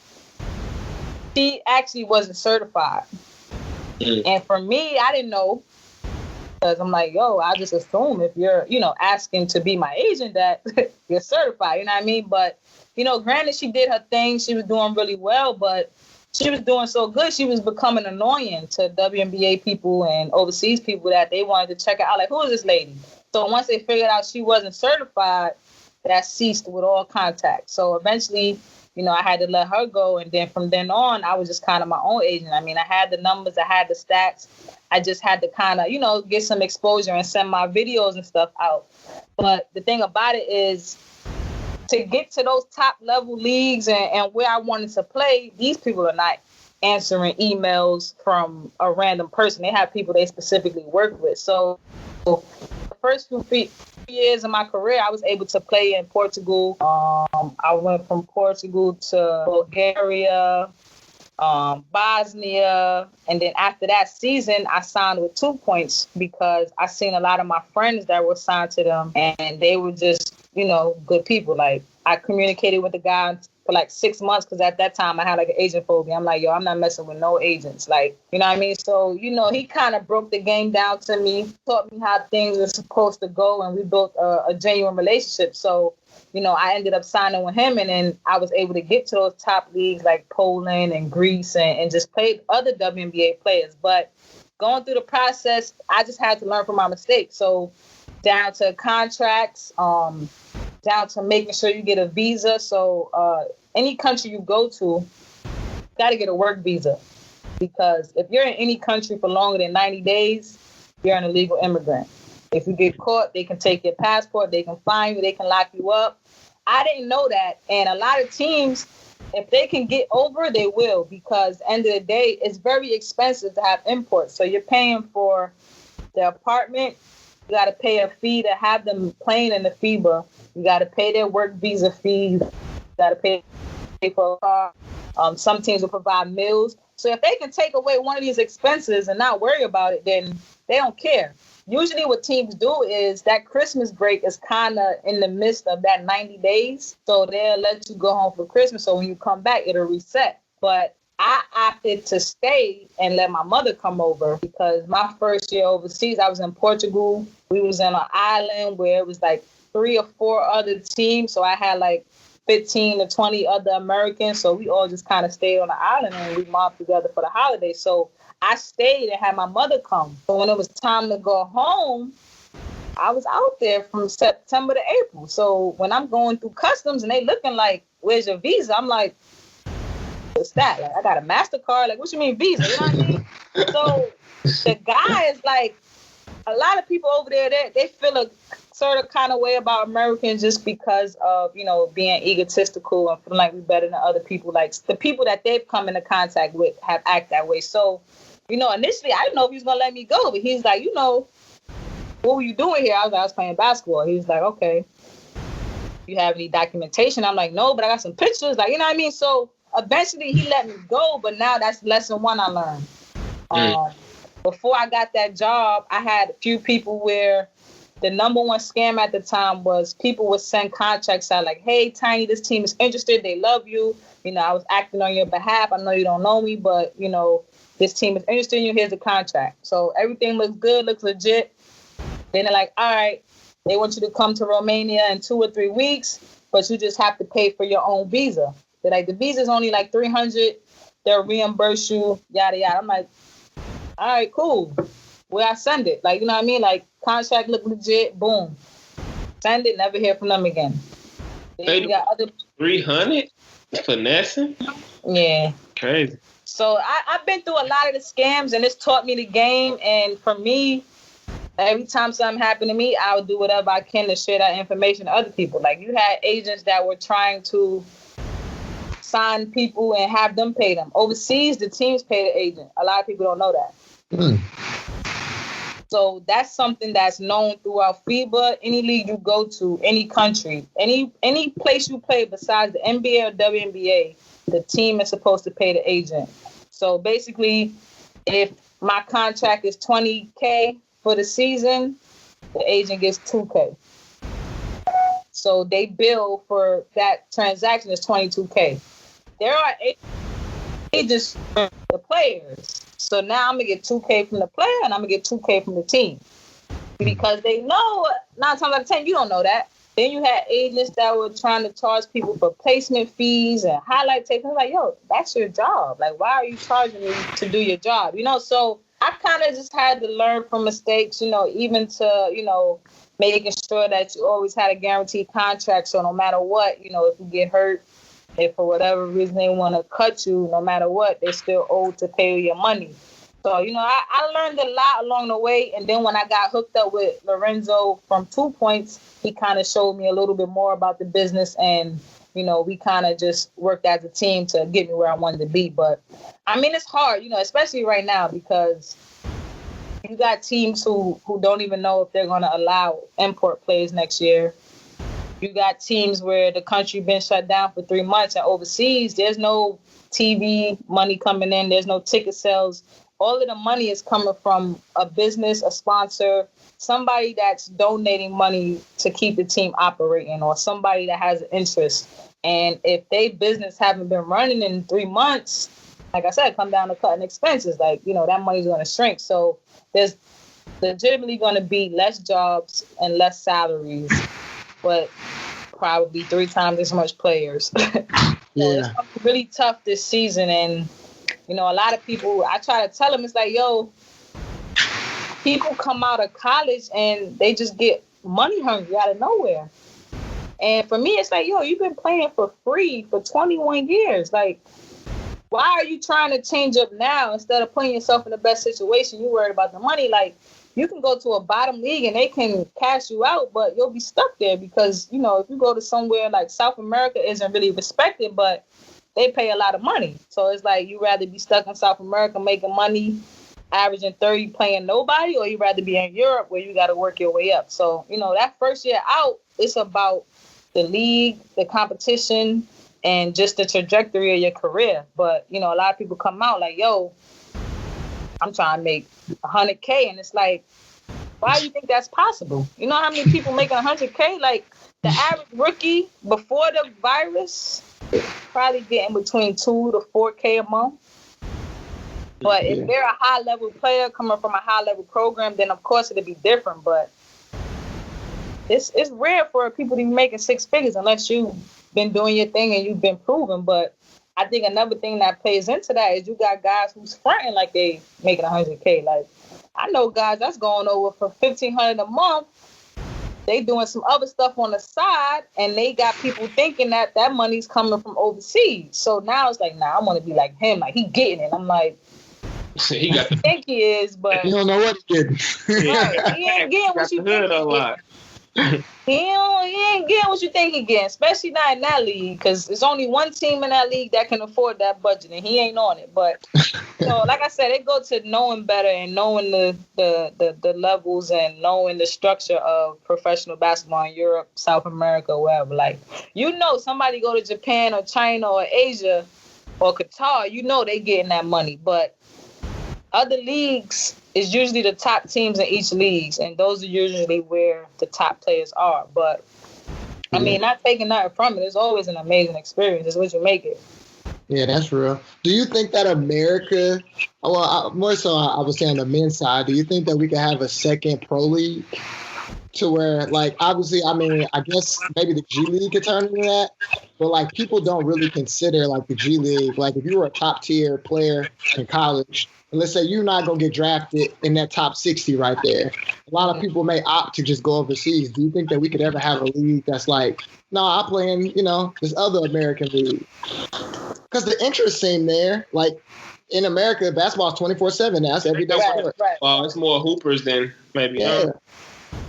C: she actually wasn't certified. And for me, I didn't know. Because I'm like, I just assume if you're, asking to be my agent that you're certified, you know what I mean? But, granted, she did her thing. She was doing really well, but she was doing so good. She was becoming annoying to WNBA people and overseas people that they wanted to check out. Like, who is this lady? So once they figured out she wasn't certified, that ceased with all contact. So eventually, I had to let her go. And then from then on, I was just kind of my own agent. I mean, I had the numbers, I had the stats. I just had to kind of, get some exposure and send my videos and stuff out. But the thing about it is to get to those top level leagues and where I wanted to play, these people are not answering emails from a random person. They have people they specifically work with. So the first few years of my career, I was able to play in Portugal. I went from Portugal to Bulgaria, Bosnia, and then after that season, I signed with 2 Points because I seen a lot of my friends that were signed to them, and they were just, good people. Like, I communicated with the guy for like 6 months because at that time I had like an agent phobia. I'm like, I'm not messing with no agents. Like, you know what I mean? So, he kind of broke the game down to me, taught me how things were supposed to go, and we built a genuine relationship. So, I ended up signing with him, and then I was able to get to those top leagues like Poland and Greece and just played other WNBA players. But going through the process, I just had to learn from my mistakes. So down to contracts, down to making sure you get a visa. So any country you go to, you got to get a work visa. Because if you're in any country for longer than 90 days, you're an illegal immigrant. If you get caught, they can take your passport, they can fine you, they can lock you up. I didn't know that. And a lot of teams, if they can get over, they will. Because at the end of the day, it's very expensive to have imports. So you're paying for the apartment. You got to pay a fee to have them playing in the FIBA. You got to pay their work visa fee. You got to pay for a car. Some teams will provide meals. So if they can take away one of these expenses and not worry about it, then they don't care. Usually what teams do is that Christmas break is kind of in the midst of that 90 days. So they'll let you go home for Christmas. So when you come back, it'll reset. But I opted to stay and let my mother come over because my first year overseas, I was in Portugal. We was in an island where it was like 3 or 4 other teams. So I had like 15 to 20 other Americans. So we all just kind of stayed on the island and we mobbed together for the holidays. So I stayed and had my mother come. So when it was time to go home, I was out there from September to April. So when I'm going through customs and they looking like, where's your visa? I'm like, what's that? Like, I got a MasterCard. Like, what you mean visa? You know what I mean? So the guy is like, a lot of people over there, they feel a sort of kind of way about Americans just because of, being egotistical and feeling like we're better than other people. Like the people that they've come into contact with have act that way. So, initially I didn't know if he was going to let me go, but he's like, what were you doing here? I was playing basketball. He was like, okay, you have any documentation? I'm like, no, but I got some pictures. Like, you know what I mean? So eventually he let me go, but now that's lesson 1 I learned. Before I got that job, I had a few people where the number one scam at the time was people would send contracts out like, hey, Tiny, this team is interested. They love you. I was acting on your behalf. I know you don't know me, but, this team is interested in you. Here's the contract. So everything looks good, looks legit. Then they're like, all right, they want you to come to Romania in 2 or 3 weeks, but you just have to pay for your own visa. They're like, the visa's only like $300. They'll reimburse you, yada, yada. I'm like, all right, cool. Where I send it? Like, you know what I mean? Like, contract look legit, boom. Send it, never hear from them again. Then
A: got other 300? Finessing?
C: Yeah.
A: Crazy.
C: So I've been through a lot of the scams, and it's taught me the game. And for me, every time something happened to me, I would do whatever I can to share that information to other people. Like, you had agents that were trying to sign people and have them pay them. Overseas, the teams pay the agent. A lot of people don't know that. So that's something that's known throughout FIBA. Any league you go to, any country, any place you play besides the NBA or WNBA, the team is supposed to pay the agent. So basically, if my contract is $20K for the season, the agent gets $2K. So they bill for that transaction is $22K. There are agents for the players. So now I'm going to get $2K from the player and I'm going to get $2K from the team. Because they know, 9 times out of 10, you don't know that. Then you had agents that were trying to charge people for placement fees and highlight tapes. I was like, yo, that's your job. Like, why are you charging me to do your job? You know, so I kind of just had to learn from mistakes, you know, even to, you know, making sure that you always had a guaranteed contract. So no matter what, you know, if you get hurt, if for whatever reason they want to cut you, no matter what, they're still owed to pay you your money. So, you know, I learned a lot along the way. And then when I got hooked up with Lorenzo from 2 Points, he kind of showed me a little bit more about the business. And, you know, we kind of just worked as a team to get me where I wanted to be. But, I mean, it's hard, you know, especially right now because you got teams who don't even know if they're going to allow import players next year. You got teams where the country been shut down for 3 months, and overseas, there's no TV money coming in. There's no ticket sales. All of the money is coming from a business, a sponsor, somebody that's donating money to keep the team operating, or somebody that has an interest. And if they business haven't been running in 3 months, like I said, come down to cutting expenses. Like, you know, that money's going to shrink. So there's legitimately going to be less jobs and less salaries, but probably 3 times as much players. It's really tough this season. And, you know, a lot of people, I try to tell them, it's like, yo, people come out of college and they just get money hungry out of nowhere. And for me, it's like, yo, you've been playing for free for 21 years. Like, why are you trying to change up now instead of putting yourself in the best situation? You worried about the money. Like, you can go to a bottom league and they can cash you out, but you'll be stuck there because, you know, if you go to somewhere like South America isn't really respected, but they pay a lot of money. So it's like, you rather be stuck in South America making money, averaging 30, playing nobody, or you rather be in Europe where you got to work your way up. So, you know, that first year out, it's about the league, the competition, and just the trajectory of your career. But, you know, a lot of people come out like, yo, I'm trying to make $100K. And it's like, why do you think that's possible? You know how many people making $100K? Like, the average rookie before the virus probably getting between $2 to $4K a month. But if they're a high-level player coming from a high-level program, then, of course, it'll be different. But it's rare for people to be making 6 figures unless you've been doing your thing and you've been proven. But I think another thing that plays into that is you got guys who's fronting like they making $100K. Like, I know guys that's going over for $1,500 a month. They doing some other stuff on the side, and they got people thinking that money's coming from overseas. So now it's like, I want to be like him. Like, he getting it. I'm like,
A: he got the
C: think he is, but
B: you don't know what he's getting.
C: Right, he ain't getting what you think he getting. He ain't getting what you think he getting, especially not in that league, because there's only one team in that league that can afford that budget, and he ain't on it. But so, like I said, it go to knowing better and knowing the levels and knowing the structure of professional basketball in Europe, South America, wherever. Like, you know, somebody go to Japan or China or Asia or Qatar, you know they getting that money. But other leagues is usually the top teams in each league, and those are usually where the top players are. But, I mean, not taking nothing from it, it's always an amazing experience. It's what you make it.
B: Yeah, that's real. Do you think that America, more so I would say on the men's side, do you think that we could have a second pro league to where, like, obviously, I mean, I guess maybe the G League could turn into that, but, like, people don't really consider, like, the G League. Like, if you were a top-tier player in college, and let's say you're not going to get drafted in that top 60 right there, a lot of people may opt to just go overseas. Do you think that we could ever have a league that's like, no, I play in, you know, this other American league? Because the interest seemed there. Like, in America, basketball is 24/7 now. That's everyday sport.
C: Right.
A: Well, it's more hoopers than maybe.
B: Yeah.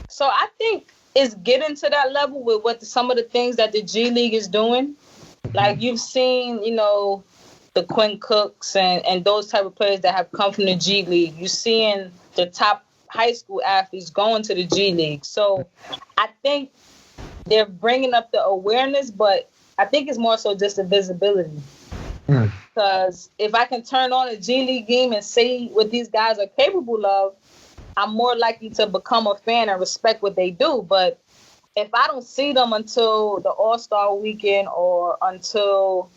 C: So I think it's getting to that level with what some of the things that the G League is doing. Like you've seen, the Quinn Cooks and those type of players that have come from the G League. You're seeing the top high school athletes going to the G League. So I think they're bringing up the awareness, but I think it's more so just the visibility. Because if I can turn on a G League game and see what these guys are capable of, I'm more likely to become a fan and respect what they do. But if I don't see them until the All-Star weekend or until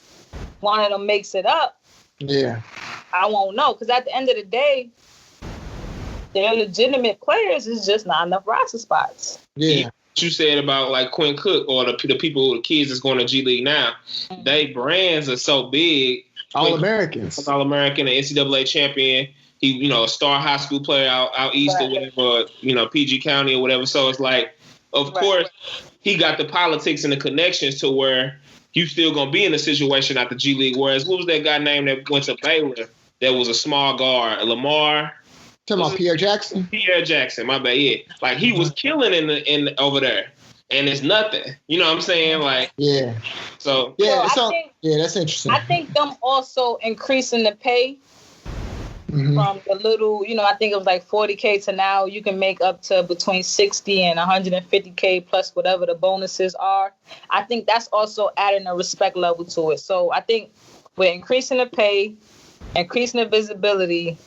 C: one of them makes it up, I won't know. Because at the end of the day, they're legitimate players. It's just not enough roster spots.
B: Yeah.
A: What you said about like Quinn Cook or the people, the kids that's going to G League now, they brands are so big.
B: All-Americans.
A: All-American, an NCAA champion. He, a star high school player out east or whatever, PG County or whatever. So it's like, of course, he got the politics and the connections to where you still going to be in a situation at the G League. Whereas, what was that guy named that went to Baylor that was a small guard? Lamar?
B: Talking about Pierre Jackson?
A: Pierre Jackson, my bad, yeah. Like, he was killing in over there. And it's nothing. You know what I'm saying? Like,
B: yeah.
A: So,
B: yeah, that's interesting.
C: I think them also increasing the pay from the little, I think it was like $40K to now you can make up to between $60 and $150K plus whatever the bonuses are. I think that's also adding a respect level to it. So I think we're increasing the pay, increasing the visibility,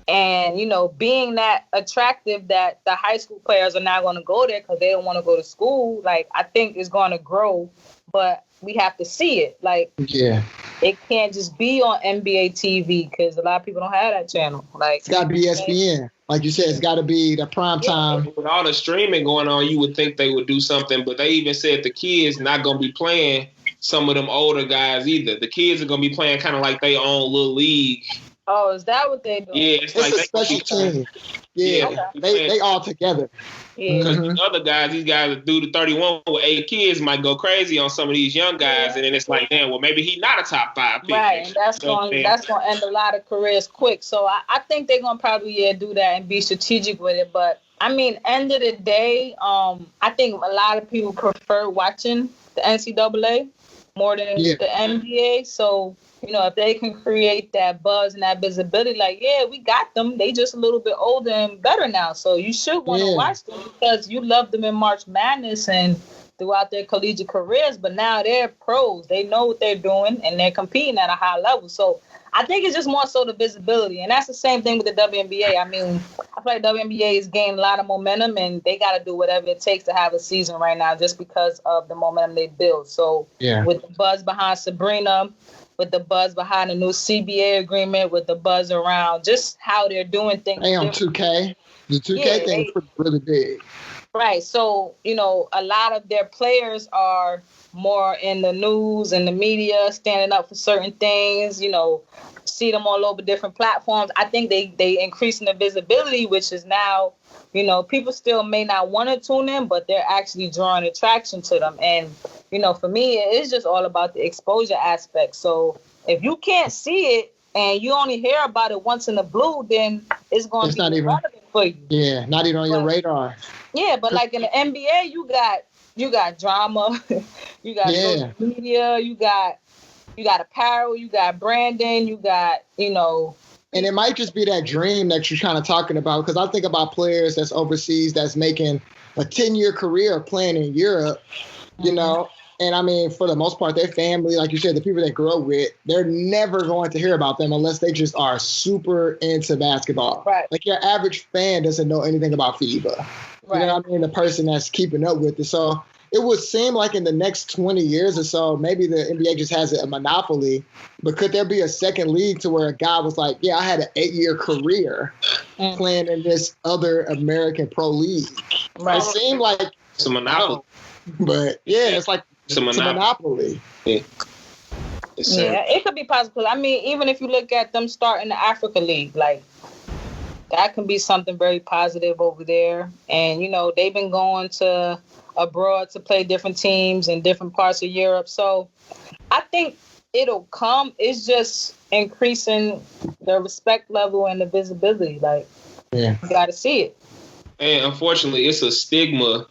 C: and, being that attractive that the high school players are not going to go there because they don't want to go to school. Like, I think it's going to grow, but we have to see it. Like, it can't just be on NBA TV because a lot of people don't have that channel. Like,
B: it's got to be ESPN. Like you said, it's got to be the prime time.
A: With all the streaming going on, you would think they would do something, but they even said the kids not going to be playing some of them older guys either. The kids are going to be playing kind of like their own little league.
C: Oh, is that what they do?
A: Yeah,
B: it's like a special team. Yeah, okay. they all together.
A: Because the other guys, these guys that do the 31 with 8 kids might go crazy on some of these young guys, and then it's like, damn, well, maybe he's not a top 5 pick.
C: Right, and that's going to end a lot of careers quick. So I think they're going to probably do that and be strategic with it. But, I mean, end of the day, I think a lot of people prefer watching the NCAA more than the NBA. So, if they can create that buzz and that visibility, like, we got them. They just a little bit older and better now. So you should want to watch them because you loved them in March Madness and throughout their collegiate careers. But now they're pros. They know what they're doing and they're competing at a high level. So I think it's just more so the visibility. And that's the same thing with the WNBA. I mean, I feel like WNBA is gaining a lot of momentum and they got to do whatever it takes to have a season right now just because of the momentum they build. So with the buzz behind Sabrina, with the buzz behind the new CBA agreement, with the buzz around just how they're doing things.
B: Hey, on 2K. The 2K thing is really big.
C: Right. So, a lot of their players are more in the news and the media, standing up for certain things, see them all over different platforms. I think they increasing the visibility, which is now, people still may not want to tune in, but they're actually drawing attraction to them. And, for me, it's just all about the exposure aspect. So if you can't see it and you only hear about it once in the blue, then it's going to be not relevant for you.
B: Yeah, not even on your radar.
C: Yeah, but like in the NBA, you got drama, you got social media, you got apparel, you got branding, you got,
B: And it might just be that dream that you're kind of talking about, because I think about players that's overseas that's making a 10-year career playing in Europe, And I mean, for the most part, their family, like you said, the people they grew up with, they're never going to hear about them unless they just are super into basketball.
C: Right.
B: Like your average fan doesn't know anything about FIBA. Right. You know what I mean? The person that's keeping up with it. So it would seem like in the next 20 years or so, maybe the NBA just has a monopoly. But could there be a second league to where a guy was like, I had an 8-year career playing in this other American pro league? Right. It seemed like
A: it's a monopoly.
B: But it's like it's a monopoly.
A: Yeah,
C: it could be possible. I mean, even if you look at them starting the Africa League, like that can be something very positive over there. And, they've been going to abroad to play different teams in different parts of Europe. So I think it'll come. It's just increasing the respect level and the visibility. Like, you got to see it.
A: And unfortunately, it's a stigma.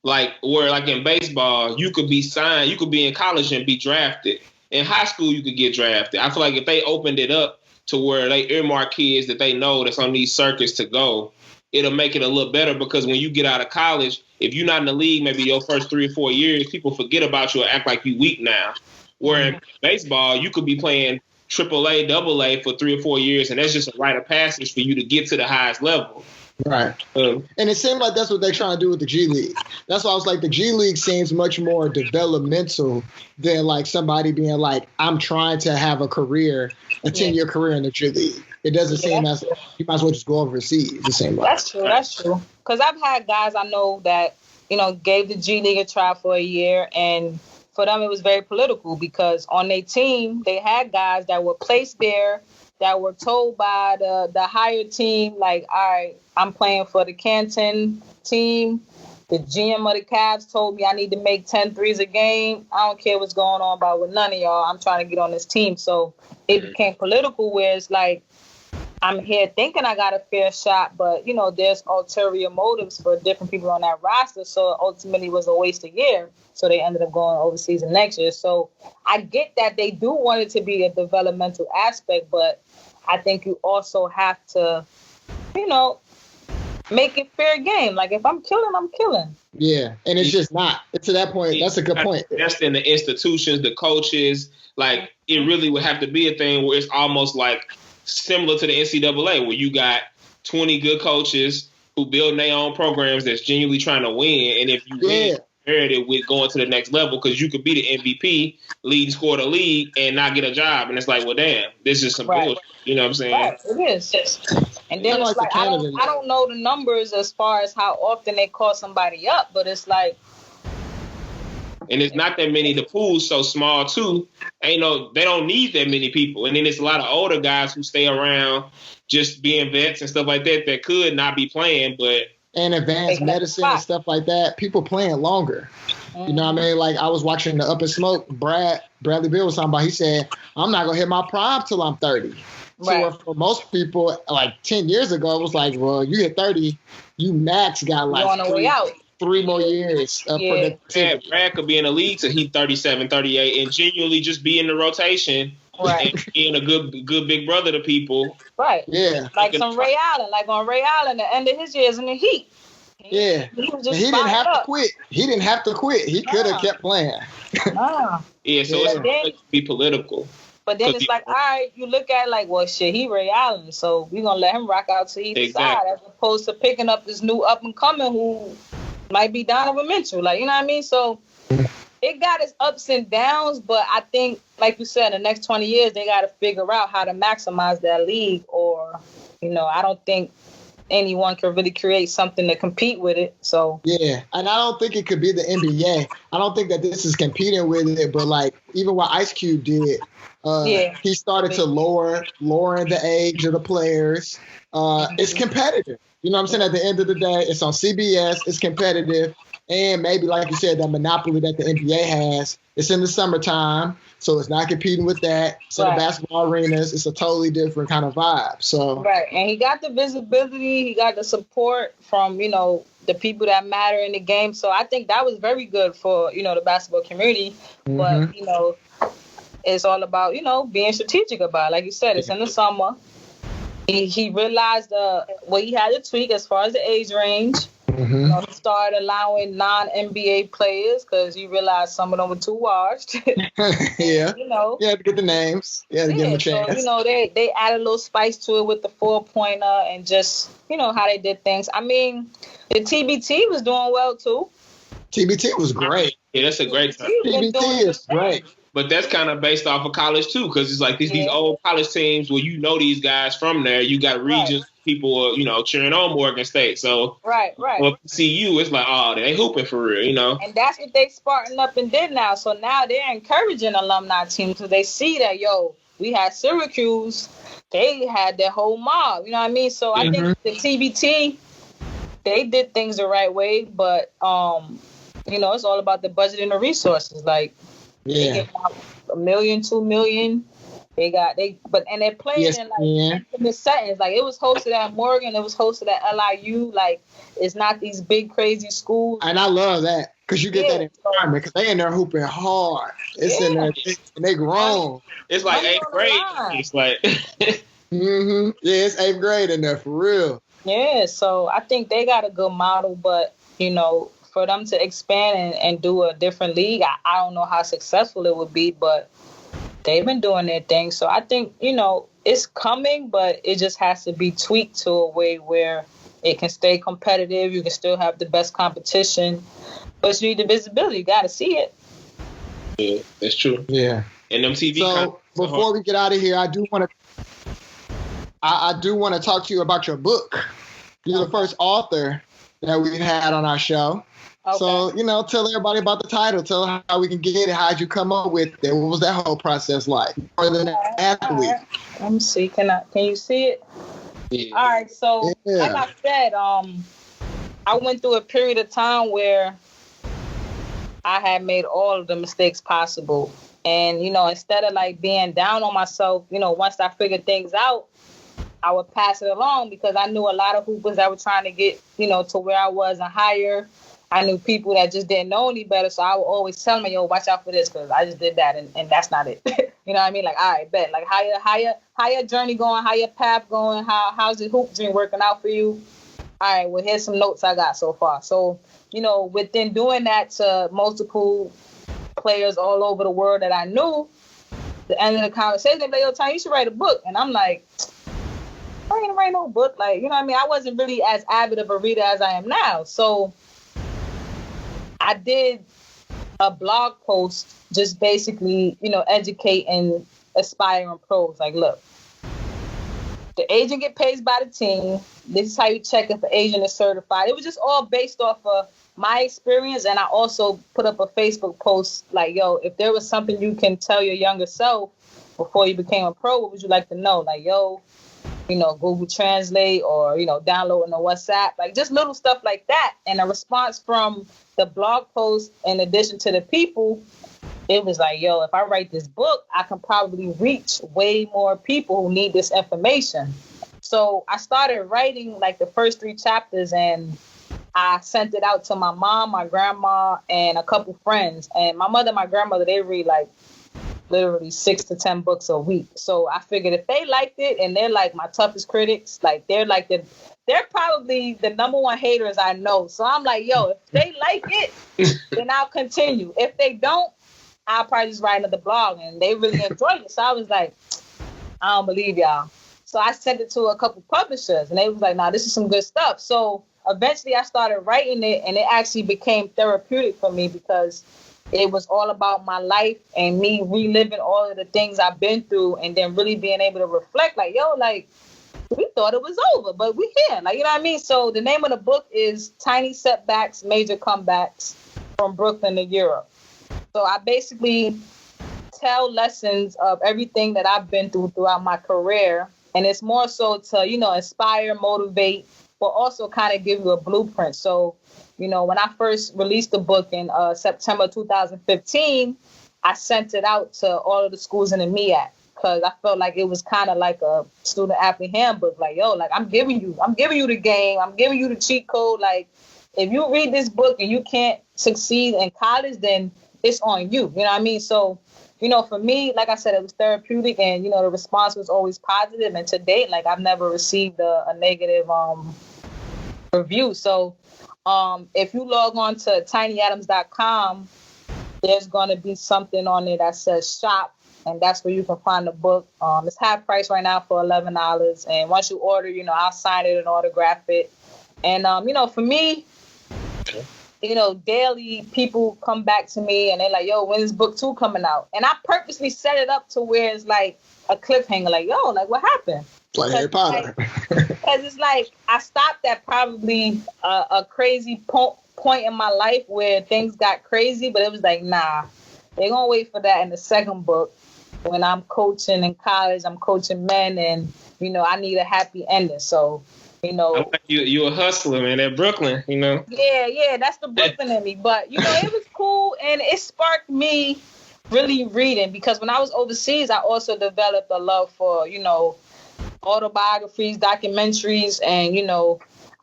A: Like where, like in baseball, you could be signed, you could be in college and be drafted. In high school, you could get drafted. I feel like if they opened it up to where they earmark kids that they know that's on these circuits to go, it'll make it a little better, because when you get out of college, if you're not in the league, maybe your first 3 or 4 years, people forget about you and act like you weak now. Where in baseball, you could be playing AAA, AA for 3 or 4 years, and that's just a rite of passage for you to get to the highest level.
B: Right. And it seemed like that's what they're trying to do with the G League. That's why I was like, the G League seems much more developmental than like somebody being like, I'm trying to have a career, a 10-year career in the G League. It doesn't seem as you might as well just go overseas. It seems like.
C: That's true. Because I've had guys I know that, gave the G League a try for a year, and for them it was very political, because on their team they had guys that were placed there that were told by the higher team, like, all right, I'm playing for the Canton team. The GM of the Cavs told me I need to make 10 threes a game. I don't care what's going on about with none of y'all. I'm trying to get on this team. So it became political, where it's like, I'm here thinking I got a fair shot, but, there's ulterior motives for different people on that roster. So it ultimately was a waste of year. So they ended up going overseas the next year. So I get that they do want it to be a developmental aspect, but I think you also have to, make it fair game. Like, if I'm killing, I'm killing.
B: Yeah, and it's just not. To that point, that's a good point.
A: That's in the institutions, the coaches. Like, it really would have to be a thing where it's almost like similar to the NCAA, where you got 20 good coaches who build their own programs that's genuinely trying to win. And if you win, it with going to the next level, because you could be the MVP, leading scorer of the league, and not get a job. And it's like, well, damn, this is some bullshit. You know what I'm saying?
C: Right, it is. And then it's like, I don't know the numbers as far as how often they call somebody up, but it's like,
A: and it's not that many. The pool's so small too. They don't need that many people. And then it's a lot of older guys who stay around just being vets and stuff like that could not be playing, but
B: and advanced medicine and stuff like that, people playing longer. You know what I mean? Like, I was watching the Up in Smoke, Bradley Beal was talking about, he said, I'm not going to hit my prime till I'm 30. Right. So for most people, like 10 years ago, it was like, well, you hit 30, you max got like 3 more years of productivity.
A: Brad could be in the league till he's 37, 38, and genuinely just be in the rotation. Right. And being a good big brother to people.
C: Right.
B: Yeah.
C: Like some Ray Allen. Like on Ray Allen, the end of his years in the Heat.
B: He didn't have to quit. He didn't have to quit. He could have kept playing.
A: Yeah, so it's be political.
C: But then it's like, all right, you look at it like, well, shit, he Ray Allen, so we're going to let him rock out till he decide, as opposed to picking up this new up-and-coming who might be Donovan Mitchell. Like, you know what I mean? So it got its ups and downs, but I think, like you said, in the next 20 years, they got to figure out how to maximize that league, or, I don't think anyone can really create something to compete with it. So
B: yeah, and I don't think it could be the NBA. I don't think that this is competing with it, but like even what Ice Cube did, he started to lowering the age of the players. It's competitive. You know what I'm saying? At the end of the day, it's on CBS. It's competitive. And maybe, like you said, that monopoly that the NBA has, it's in the summertime, so it's not competing with that. It's in the basketball arenas. It's a totally different kind of vibe. So
C: and he got the visibility. He got the support from, the people that matter in the game. So I think that was very good for, the basketball community. But, it's all about, being strategic about it. Like you said, it's in the summer. He realized he had to tweak as far as the age range. He started allowing non-NBA players because he realized some of them were too washed.
B: Yeah. You had to get the names. You had to give them a chance.
C: So, they added a little spice to it with the 4-pointer and just, how they did things. I mean, the TBT was doing well, too.
B: TBT was great.
A: Yeah, that's a great time.
B: TBT is great.
A: But that's kind of based off of college, too, because it's like these old college teams where these guys from there. You got regions, people cheering on Morgan State. So, well, CU, it's like, oh, they hooping for real,
C: And that's what they sparking up and did now. So now they're encouraging alumni teams because they see that, we had Syracuse. They had their whole mob, you know what I mean? So I think the TBT, they did things the right way. But, it's all about the budget and the resources. Like,
B: Yeah.
C: They get $1 million, $2 million. They're playing
B: Yes,
C: in like intimate settings. Like it was hosted at Morgan, it was hosted at LIU. Like it's not these big crazy schools.
B: And I love that because you get that environment because they in there hooping hard. It's in there and they grown.
A: It's like 8th grade. It's like
B: Yeah, it's 8th grade in there for real.
C: Yeah, so I think they got a good model, but for them to expand and do a different league, I don't know how successful it would be, but they've been doing their thing. So I think, it's coming, but it just has to be tweaked to a way where it can stay competitive. You can still have the best competition, but you need the visibility. You got to see it.
A: Yeah, that's true.
B: Yeah.
A: And them TV.
B: So before we get out of here, I do want to talk to you about your book. You're the first author that we've had on our show. Okay. So, tell everybody about the title. Tell them how we can get it. How'd you come up with it? What was that whole process like? More than an athlete.
C: Right. Let me see. Can you see it? Yeah. All right. So, like I said, I went through a period of time where I had made all of the mistakes possible. And, instead of like being down on myself, once I figured things out, I would pass it along because I knew a lot of hoopers that were trying to get, to where I was and higher. I knew people that just didn't know any better. So I would always tell them, watch out for this because I just did that and that's not it. You know what I mean? Like, all right, bet. Like, how your journey going? How your path going? How's the hoop dream working out for you? All right, well, here's some notes I got so far. So, within doing that to multiple players all over the world that I knew, the end of the conversation, they're like, yo, Ty, you should write a book. And I'm like, I ain't write no book. Like, you know what I mean? I wasn't really as avid of a reader as I am now. So I did a blog post just basically, educating aspiring pros. Like, look, the agent get paid by the team. This is how you check if the agent is certified. It was just all based off of my experience. And I also put up a Facebook post like, yo, if there was something you can tell your younger self before you became a pro, what would you like to know? Like, yo, Google Translate or, downloading a WhatsApp, like just little stuff like that. And a response from the blog post, in addition to the people, it was like, yo, if I write this book, I can probably reach way more people who need this information. So I started writing like the first 3 chapters and I sent it out to my mom, my grandma, and a couple friends. And my mother and my grandmother, they read like literally 6 to 10 books a week. So I figured if they liked it and they're like my toughest critics, like they're probably the number one haters I know. So I'm like, yo, if they like it, then I'll continue. If they don't, I'll probably just write another blog. And they really enjoyed it. So I was like, I don't believe y'all. So I sent it to a couple publishers and they was like, nah, this is some good stuff. So eventually I started writing it and it actually became therapeutic for me because it was all about my life and me reliving all of the things I've been through and then really being able to reflect like, yo, like, we thought it was over, but we here. Like, you know what I mean? So the name of the book is Tiny Setbacks, Major Comebacks from Brooklyn to Europe. So I basically tell lessons of everything that I've been through throughout my career. And it's more so to, inspire, motivate, but also kind of give you a blueprint. So, when I first released the book in September 2015, I sent it out to all of the schools in the MEAC because I felt like it was kind of like a student athlete handbook. Like, yo, like I'm giving you the game. I'm giving you the cheat code. Like, if you read this book and you can't succeed in college, then it's on you. You know what I mean? So, for me, like I said, it was therapeutic and, the response was always positive. And to date, like I've never received a negative review. So, if you log on to tinyadams.com, there's going to be something on there that says shop, and that's where you can find the book. It's half price right now for $11. And once you order, I'll sign it and autograph it. And, for me, daily people come back to me and they're like, yo, when is book 2 coming out? And I purposely set it up to where it's like a cliffhanger, like, yo, like what happened?
B: Like Harry Potter.
C: Because it's like I stopped at probably a crazy point in my life where things got crazy, but it was like, nah, they're going to wait for that in the second book. When I'm coaching in college, I'm coaching men and, I need a happy ending. So,
A: you a hustler, man, at Brooklyn,
C: Yeah, that's the Brooklyn in me. But, it was cool and it sparked me really reading, because when I was overseas, I also developed a love for, autobiographies, documentaries, and,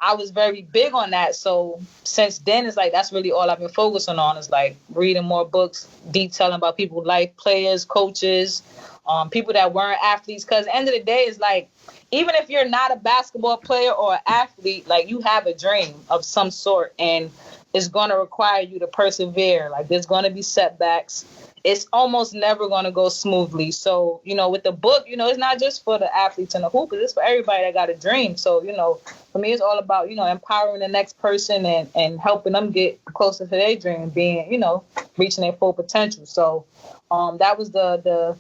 C: I was very big on that. So since then, it's like that's really all I've been focusing on is like reading more books, detailing about people's life, players, coaches, people that weren't athletes. Because at the end of the day, it's like, even if you're not a basketball player or an athlete, like you have a dream of some sort, and it's going to require you to persevere. Like there's going to be setbacks. It's almost never going to go smoothly. So, with the book, it's not just for the athletes and the hoopers. It's for everybody that got a dream. So, for me, it's all about, empowering the next person and helping them get closer to their dream, being, reaching their full potential. So that was the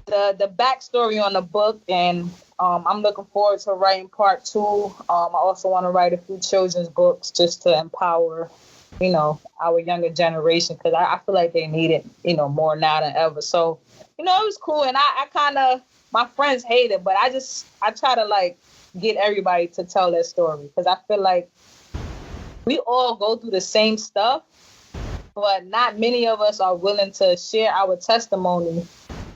C: backstory on the book. And I'm looking forward to writing part 2. I also want to write a few children's books just to empower our younger generation, because I feel like they need it, more now than ever. So, it was cool. And I kind of, my friends hate it, but I try to like get everybody to tell their story, because I feel like we all go through the same stuff, but not many of us are willing to share our testimony.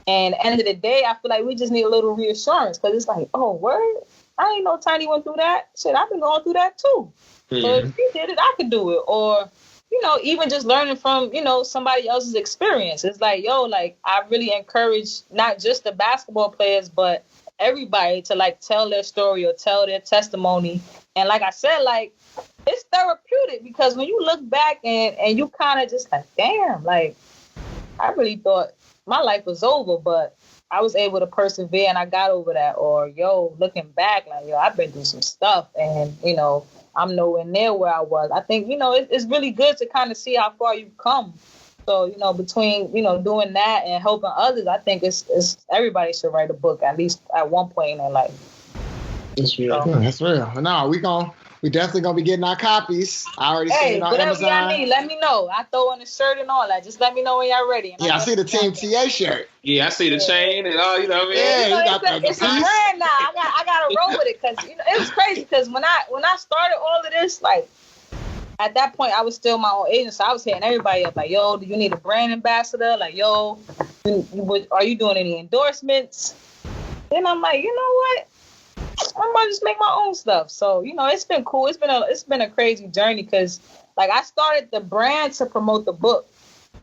C: And at the end of the day, I feel like we just need a little reassurance, because it's like, oh, word? I ain't know Tiny went through that. Shit, I've been going through that too. Mm-hmm. So if she did it, I could do it. Or, even just learning from, somebody else's experience. It's like, I really encourage not just the basketball players, but everybody to like tell their story or tell their testimony. And like I said, like, it's therapeutic, because when you look back and you kind of just like, damn, like, I really thought my life was over, but I was able to persevere and I got over that. Or, looking back, like, I've been through some stuff and, I'm nowhere near where I was. I think, it's really good to kind of see how far you've come. So, between, doing that and helping others, I think it's everybody should write a book, at least at one point in their life.
B: That's real. So, that's real. No, we definitely gonna be getting our copies. I already seen it on Amazon.
C: Y'all need, let me know. I throw in a shirt and all that. Just let me know when y'all ready.
B: I see the Team TA shirt.
A: Yeah, I see the chain and all. You know what I mean?
B: Yeah, you got
C: it's a brand now. I got to roll with it, because it was crazy. Because when I started all of this, like at that point, I was still my own agent, so I was hitting everybody up like, "Yo, do you need a brand ambassador? Like, yo, are you doing any endorsements?" Then I'm like, you know what? I'm gonna just make my own stuff. So, it's been cool. It's been a crazy journey, because like I started the brand to promote the book.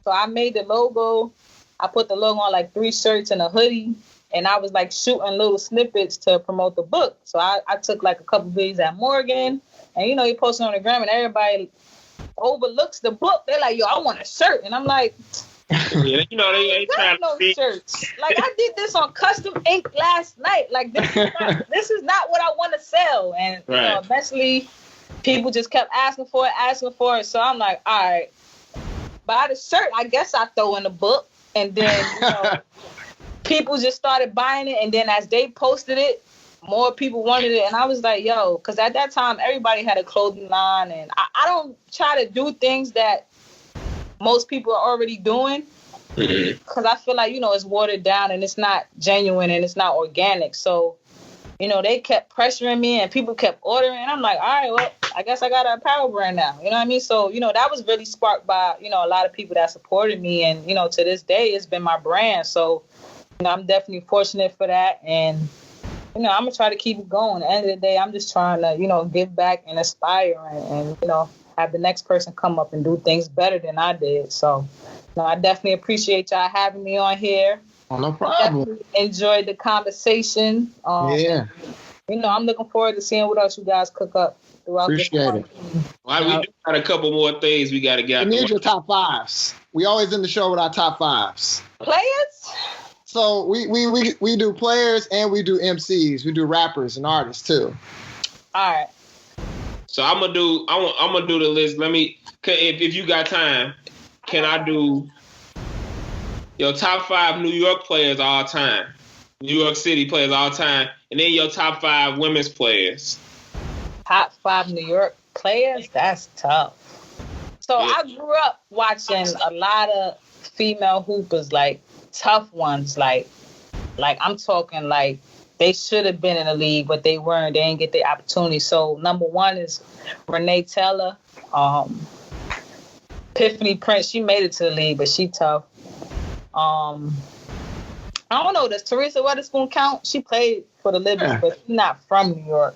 C: So I made the logo. I put the logo on like 3 shirts and a hoodie, and I was like shooting little snippets to promote the book. So I took like a couple videos at Morgan, and you post it on the gram, and everybody overlooks the book. They're like, "Yo, I want a shirt," and I'm like,
A: yeah, they ain't trying to see
C: shirts. Like I did this on custom ink last night. Like this is not what I want to sell. And eventually people just kept asking for it. So I'm like, all right, buy the shirt. I guess I throw in the book, and then people just started buying it. And then as they posted it, more people wanted it. And I was like, yo, because at that time everybody had a clothing line, and I don't try to do things that most people are already doing, because I feel like, it's watered down and it's not genuine and it's not organic. So, they kept pressuring me and people kept ordering. And I'm like, all right, well, I guess I got an apparel brand now. You know what I mean? So, that was really sparked by, a lot of people that supported me. And, to this day, it's been my brand. So, I'm definitely fortunate for that. And, I'm going to try to keep it going. At the end of the day, I'm just trying to, give back and aspire and have the next person come up and do things better than I did. So, I definitely appreciate y'all having me on here.
B: Oh, no problem.
C: Enjoyed the conversation.
B: Yeah.
C: I'm looking forward to seeing what else you guys cook up throughout this
B: Appreciate it.
A: Well, we do got a couple more things we got to get.
B: We need your top 5s. We always end the show with our top 5s.
C: Players?
B: So we do players and we do MCs. We do rappers and artists too.
C: All right.
A: So I'm gonna do the list. Let me, if you got time, can I do your top 5 New York players all time, New York City players all time, and then your top 5 women's players.
C: Top 5 New York players? That's tough. So yeah. I grew up watching a lot of female hoopers, like tough ones, like I'm talking like they should have been in the league, but they weren't. They didn't get the opportunity. So number 1 is Renee Taylor. Tiffany Prince, she made it to the league, but she tough. I don't know. Does Teresa Weatherspoon count? She played for the Liberty, but she's not from New York.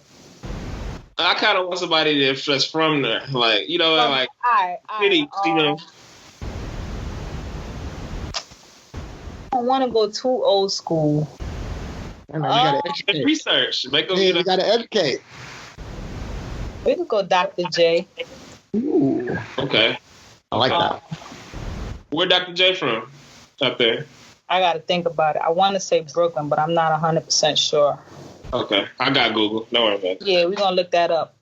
A: I kind of want somebody that's from there, like you know, like city, you know.
C: I don't want to go too old school.
B: You gotta educate.
A: Research.
B: You gotta educate.
C: We could go Dr. J.
B: Ooh.
A: Okay.
B: I like that.
A: Where Dr. J from? Up there.
C: I gotta think about it. I want to say Brooklyn, but I'm not 100% sure.
A: Okay. I got Google. Don't worry about it.
C: Yeah, we're gonna look that up.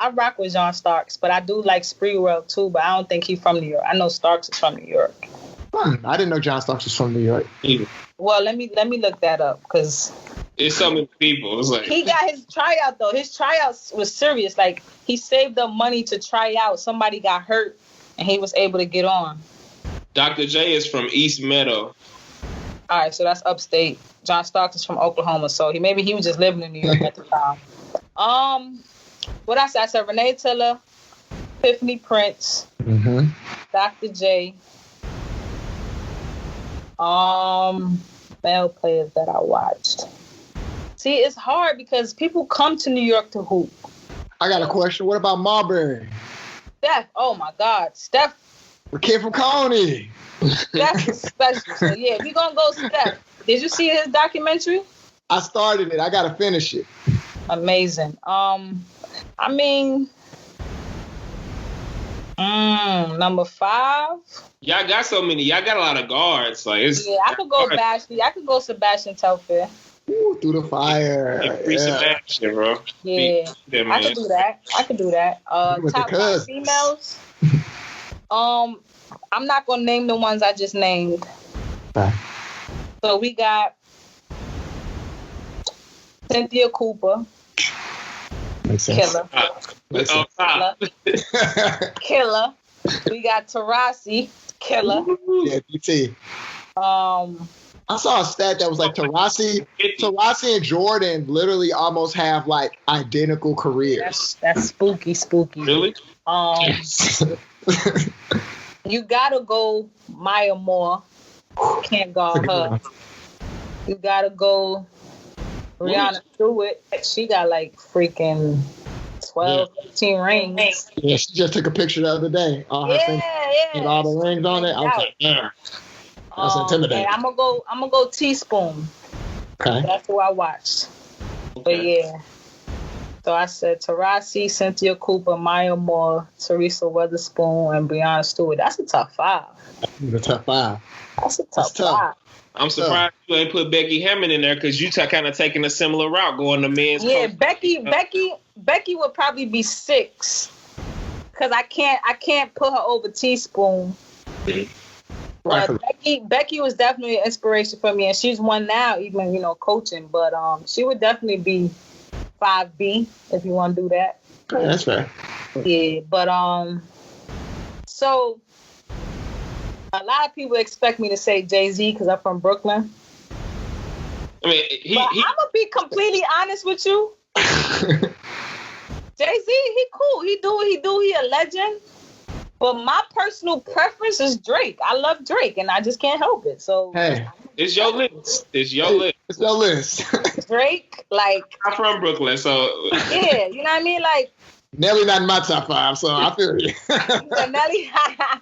C: I rock with John Starks, but I do like Sprewell too, but I don't think he's from New York. I know Starks is from New York.
B: I didn't know John Starks was from New York.
C: Well, let me look that up because
A: it's so many people. It's like
C: he got his tryout though. His tryouts was serious. Like he saved up money to try out. Somebody got hurt and he was able to get on.
A: Dr. J is from East Meadow.
C: All right, so that's upstate. John Starks is from Oklahoma, so maybe he was just living in New York at the time. What I said Renee Tiller, Tiffany Prince, Dr. J. Male players that I watched. See, it's hard because people come to New York to hoop.
B: I got a question. What about Marbury?
C: Steph. Oh my God, Steph.
B: The kid from Coney.
C: Steph is special. So yeah, we gonna go Steph. Did you see his documentary?
B: I started it. I gotta finish it.
C: Amazing. I mean, number 5.
A: Y'all got so many. Y'all got a lot of guards. Like
C: I could go Bashley. I could go Sebastian Telfair.
B: Ooh, through the fire.
A: Sebastian, bro.
C: Yeah, I could do that. Top 5 females. I'm not gonna name the ones I just named.
B: Okay.
C: So we got Cynthia Cooper.
B: Makes sense.
C: Killer. We got Taurasi. Killer.
B: Yeah, DT. I saw a stat that was like Taurasi and Jordan literally almost have like identical careers.
C: That's spooky.
A: Really?
C: You gotta go Maya Moore. Can't guard her. You gotta go Brianna Stewart. She got like freaking 12, 15 rings.
B: Yeah, she just took a picture the other day. With all the rings on it. I was like, yeah. That's intimidating.
C: I'm gonna go Teaspoon.
B: Okay.
C: That's who I watched.
A: Okay.
C: But yeah. So I said Taurasi, Cynthia Cooper, Maya Moore, Teresa Weatherspoon, and Brianna Stewart. That's a top 5.
B: The top 5.
C: That's a top 5.
A: I'm surprised you ain't put Becky Hammond in there because you kind of taking a similar route going to men's.
C: Yeah, Becky would probably be 6 because I can't put her over Teaspoon. But Becky was definitely an inspiration for me, and she's one now, even coaching. But she would definitely be 5B if you want to do that.
B: Yeah, that's fair.
C: Yeah, but so a lot of people expect me to say Jay-Z because I'm from Brooklyn.
A: I mean, I'm
C: gonna be completely honest with you. Jay-Z, he cool. He do what he do. He a legend. But my personal preference is Drake. I love Drake, and I just can't help it. So
B: hey,
A: it's your list. It's your list.
C: Drake, like
A: I'm from Brooklyn, so
C: yeah, you know what I mean. Like
B: Nelly not in my top 5, so I feel you.
C: Nelly, he got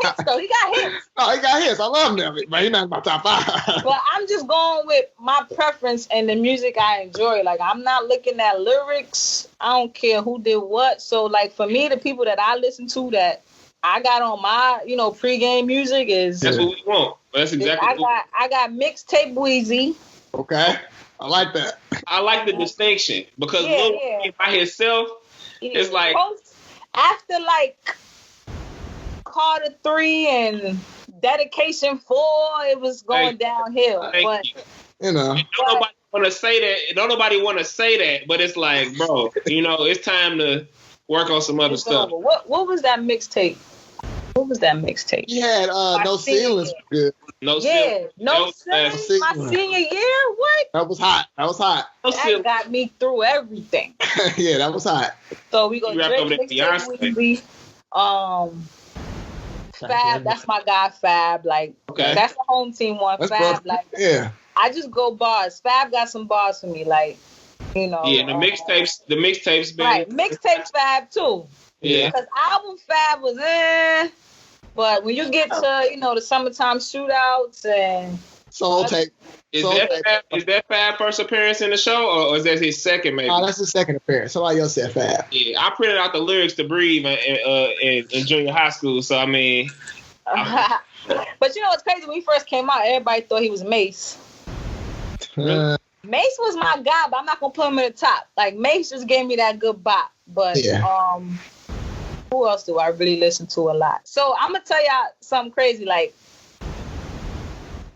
C: hits though. He got hits.
B: Oh, he got hits. I love Nelly, but he's not in my top 5.
C: But I'm just going with my preference and the music I enjoy. Like I'm not looking at lyrics. I don't care who did what. So like for me, the people that I listen to that I got on my, pregame music is.
A: That's what we want. That's exactly.
C: I got mixtape Weezy.
B: Okay, I like that.
A: I like the distinction because Lil Wayne by himself, it's like
C: after like Carter 3 and Dedication 4, it was going downhill. But
B: you know,
A: don't nobody want to say that. Don't nobody want to say that. But it's like, bro, it's time to work on some other stuff.
C: What was that mixtape? What was that mixtape?
B: He had No Ceilings. Good.
C: No Ceilings. My senior year. What?
B: That was hot.
C: That got me through everything.
B: Yeah, that was hot.
C: So we go Drake mixtape. Fab, that's my guy. Fab, like that's the home team one. That's Fab, like I just go bars. Fab got some bars for me, like you know.
A: Yeah, the mixtapes, been
C: right. Mixtape Fab too.
A: Yeah,
C: because album Fab was but when you get to the summertime shootouts and
B: Soul Tape.
A: Is that Fab first appearance in the show, or is that his second? Maybe.
B: Oh, that's his second appearance. Somebody else said Fab.
A: Yeah, I printed out the lyrics to Breathe in junior high school. So I mean,
C: but you know what's crazy? When he first came out, everybody thought he was Mace.
A: Really?
C: Mace was my guy, but I'm not gonna put him in the top. Like Mace just gave me that good bop. But who else do I really listen to a lot? So I'm gonna tell y'all something crazy. Like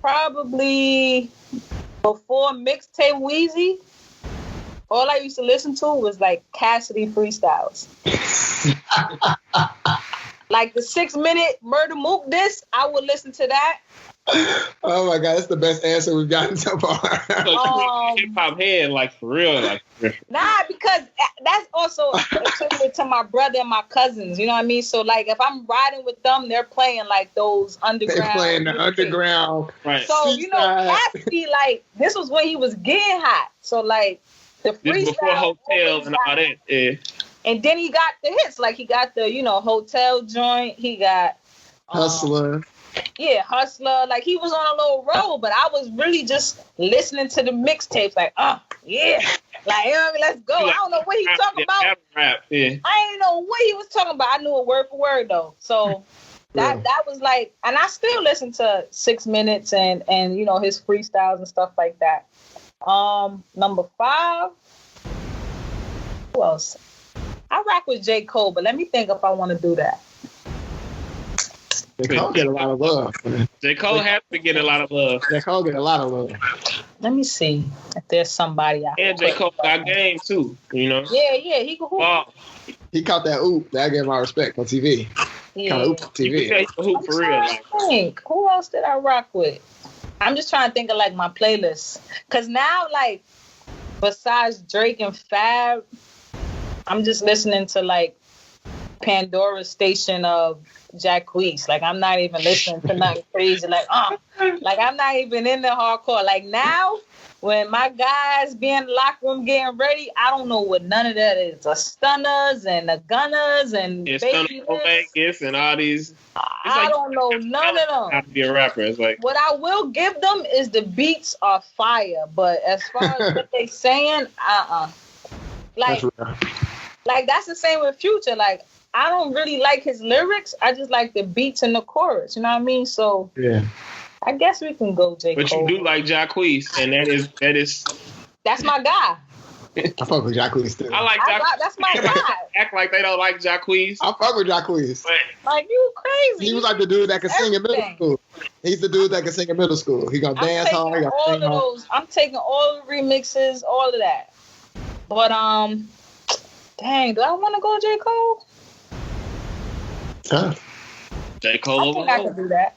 C: probably before mixtape Wheezy, all I used to listen to was like Cassidy freestyles. Like the 6-minute Murder Mook disc, I would listen to that.
B: Oh my God, that's the best answer we've gotten so far.
A: Hip hop head, like for real, like.
C: Nah, because that's also attributed to my brother and my cousins. You know what I mean? So like, if I'm riding with them, they're playing like those underground.
B: They're playing the underground.
A: Right.
C: So Cassidy, like this was when he was getting hot. So like the freestyle.
A: This before Hotel and all that. Yeah.
C: And then he got the hits, like he got the Hotel joint. He got
B: Hustler.
C: Yeah, Hustler. Like he was on a little roll, but I was really just listening to the mixtapes. Like, yeah, like let's go. I don't know what he talking about.
A: Rap, yeah.
C: I didn't know what he was talking about. I knew it word for word though. So that was like, and I still listen to 6 Minutes and his freestyles and stuff like that. Number 5. Who else? I rock with J. Cole, but let me think if I want to do that.
B: J. Cole get a lot of love.
A: J. Cole has to get a lot of love.
B: J. Cole get a lot of love.
C: Let me see if there's somebody out there.
A: And J. Cole got game too,
C: Yeah, he can hoop.
A: Wow.
B: He caught that oop. That gave my respect on TV.
C: Yeah.
B: Caught oop on TV.
A: You can say hoop for real.
C: Think. Who else did I rock with? I'm just trying to think of like my playlist. Cause now like besides Drake and Fab, I'm just listening to like Pandora's station of Jacquees. Like I'm not even listening to nothing crazy. Like I'm not even in the hardcore. Like now, when my guys be in the locker room getting ready, I don't know what none of that is. The Stunners and the Gunners and Baby
A: Vegas and all these.
C: I don't know none of them.
A: Have to be a rapper. It's like
C: what I will give them is the beats are fire, but as far as what they saying, Like that's the same with Future. Like I don't really like his lyrics. I just like the beats and the chorus. You know what I mean? So
B: yeah,
C: I guess we can go J. Cole.
A: But you do like Jacquees, and
C: that's my guy.
B: I fuck with Jacquees too.
A: I like Jacquees.
C: That's my guy.
A: Act like they don't like Jacquees.
B: I fuck with Jacquees.
C: Like you crazy.
B: He was like the dude that could sing in middle school. He's the dude that can sing in middle school. He gonna dance hard.
C: I'm taking all the remixes, all of that. But dang, do I want to go J. Cole?
A: J. Cole.
C: I think I could do that.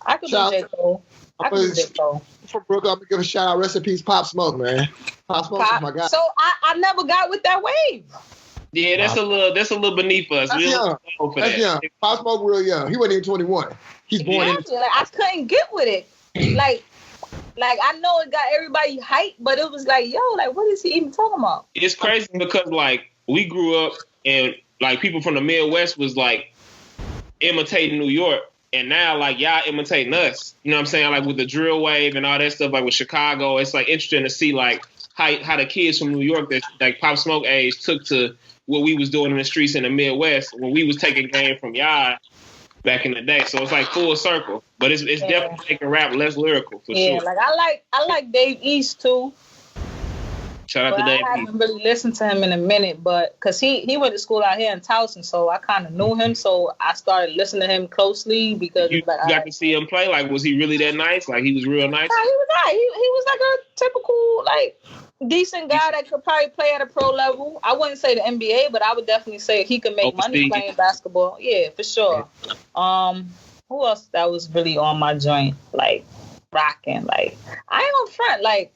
C: I could do J. Cole. I could do J. Cole.
B: From Brooklyn, I'm gonna give a shout out. Rest in peace, Pop Smoke, man. Pop Smoke is my guy.
C: So I never got with that wave.
A: Yeah, that's a little beneath us.
B: That's young. That's young. Pop Smoke real young. He wasn't even 21. He's born in.
C: I couldn't get with it. Like I know it got everybody hyped, but it was like, yo, like what is he even talking about?
A: It's crazy because like we grew up and like people from the Midwest was like imitating New York, and now like y'all imitating us. You know what I'm saying? Like with the drill wave and all that stuff, like with Chicago, it's like interesting to see like how the kids from New York that like Pop Smoke age took to what we was doing in the streets in the Midwest when we was taking game from y'all back in the day. So it's like full circle, but it's definitely making rap less lyrical for sure.
C: Like I like Dave East too.
A: Shout out to Dave.
C: I haven't really listened to him in a minute, but because he went to school out here in Towson, so I kind of knew him. So I started listening to him closely because
A: you got to see him play. Like, was he really that nice? Like, he was real nice.
C: Nah, he was nice. He was like a typical like Decent guy that could probably play at a pro level. I wouldn't say the NBA, but I would definitely say he could make money playing basketball. Yeah, for sure. Who else that was really on my joint? Like, rocking. Like, I ain't gonna front. Like,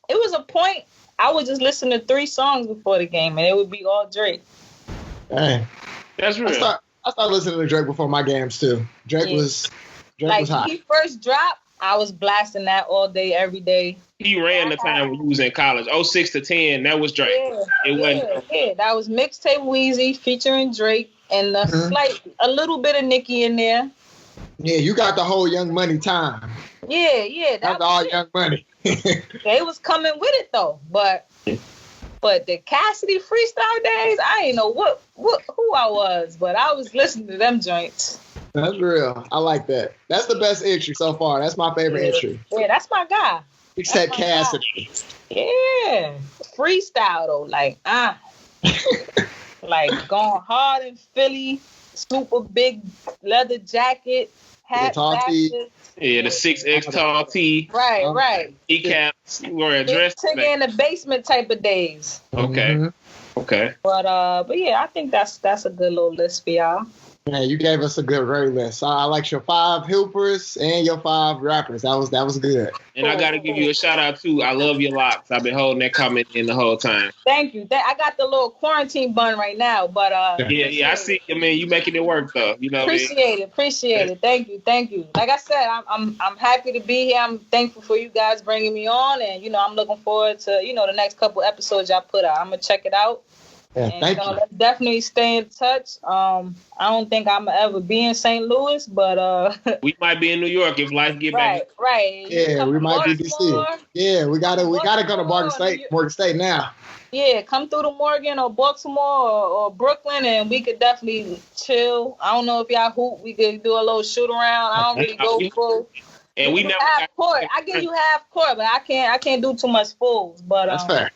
C: it was a point I would just listen to 3 songs before the game, and it would be all Drake.
B: Dang.
A: That's real.
B: I started listening to Drake before my games, too. Drake was hot.
C: When he first dropped, I was blasting that all day, every day.
A: He ran the time when he was in college. 06 to 10, that was Drake.
C: Yeah, that was Mixtape Weezy featuring Drake and a little bit of Nicki in there.
B: Yeah, you got the whole Young Money time.
C: Yeah.
B: That's all Young Money.
C: They was coming with it, though. But the Cassidy freestyle days, I ain't know who I was, but I was listening to them joints.
B: That's real. I like that. That's the best entry so far. That's my favorite entry.
C: Yeah, that's my guy.
B: Except Cassidy.
C: Yeah. Freestyle though. Like, like going hard in Philly, super big leather jacket, hat,
A: yeah, the 6X tall tee.
C: Right.
A: Kneecaps. You wear a dress.
C: In the basement type of days.
A: Okay.
B: Mm-hmm.
A: Okay.
C: But yeah, I think that's a good little list for y'all.
B: Man, you gave us a good great list. I like your 5 hoopers and your 5 rappers. That was good.
A: And I got to give you a shout out too. I love your locks. I've been holding that comment in the whole time.
C: Thank you. I got the little quarantine bun right now, but
A: yeah, I see. I mean, you making it work though. You know.
C: Appreciate it. Thank you. Like I said, I'm happy to be here. I'm thankful for you guys bringing me on, and I'm looking forward to the next couple episodes y'all put out. I'm gonna check it out.
B: Yeah, thank you.
C: Let's definitely stay in touch. I don't think I'm gonna ever be in St. Louis, but
A: we might be in New York if life get back.
C: Right.
B: Yeah, we might be DC. Yeah, we gotta go to Morgan State now.
C: Yeah, come through to Morgan or Baltimore or Brooklyn, and we could definitely chill. I don't know if y'all hoop. We could do a little shoot around. I don't really go full.
A: And we never
C: half court. I give you half court, but I can't do too much fulls. But
B: that's fair.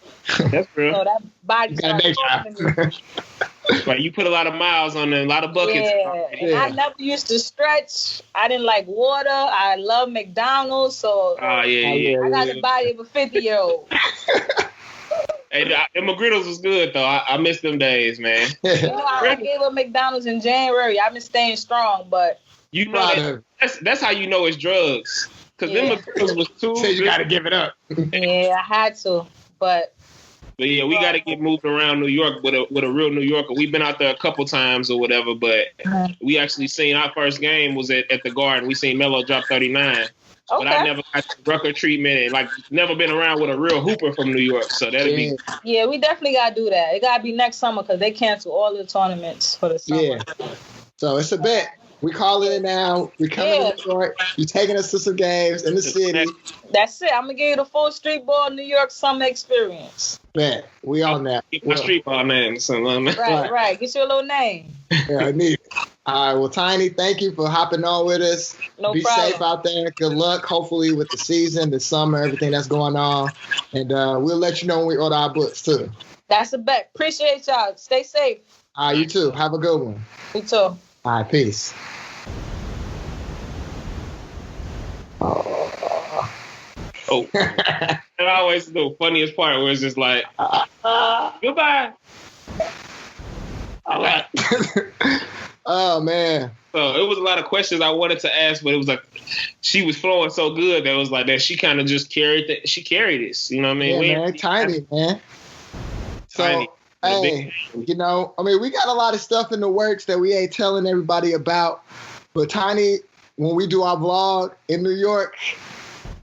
A: That's real.
C: So that body's
A: right, you put a lot of miles on there, a lot of buckets.
C: Yeah. I never used to stretch. I didn't like water. I love McDonald's, so I got the body of a 50-year-old.
A: Hey, the McGriddles was good though. I miss them days, man.
C: I gave up McDonald's in January. I've been staying strong, but.
A: You know that's how you know it's drugs. Because them McGriddles was too.
B: So you got to give it up.
C: Yeah, I had to, but
A: yeah, we got to get moved around New York with a real New Yorker. We've been out there a couple times or whatever, but we actually seen our first game was at the Garden. We seen Melo drop 39. Okay. But I never got the Rucker treatment and never been around with a real hooper from New York. So that'd be.
C: Yeah, we definitely got to do that. It got to be next summer because they cancel all the tournaments for the summer.
B: Yeah. So it's a bet. We calling it now. We coming to New York. You taking us to some games in the city.
C: That's it. I'm gonna give you the full street ball New York summer experience.
B: Man, we on that.
A: Get my street ball name.
C: Right. Get your little name.
B: Yeah, I need it. All right. Well, Tiny, thank you for hopping on with us.
C: No
B: Be
C: problem.
B: safe out there. Good luck. Hopefully with the season, the summer, everything that's going on. And we'll let you know when we order our books too.
C: That's a bet. Appreciate y'all. Stay safe.
B: All right. You too. Have a good one.
C: You too.
B: All right. Peace.
A: Oh, and always the funniest part where it's just like, goodbye. All right.
B: Oh man.
A: So it was a lot of questions I wanted to ask, but it was like she was flowing so good that it was like that she kind of just carried it. She carried this, you know what I mean?
B: Yeah, man, Tiny, man. So hey, we got a lot of stuff in the works that we ain't telling everybody about. But Tiny, when we do our vlog in New York.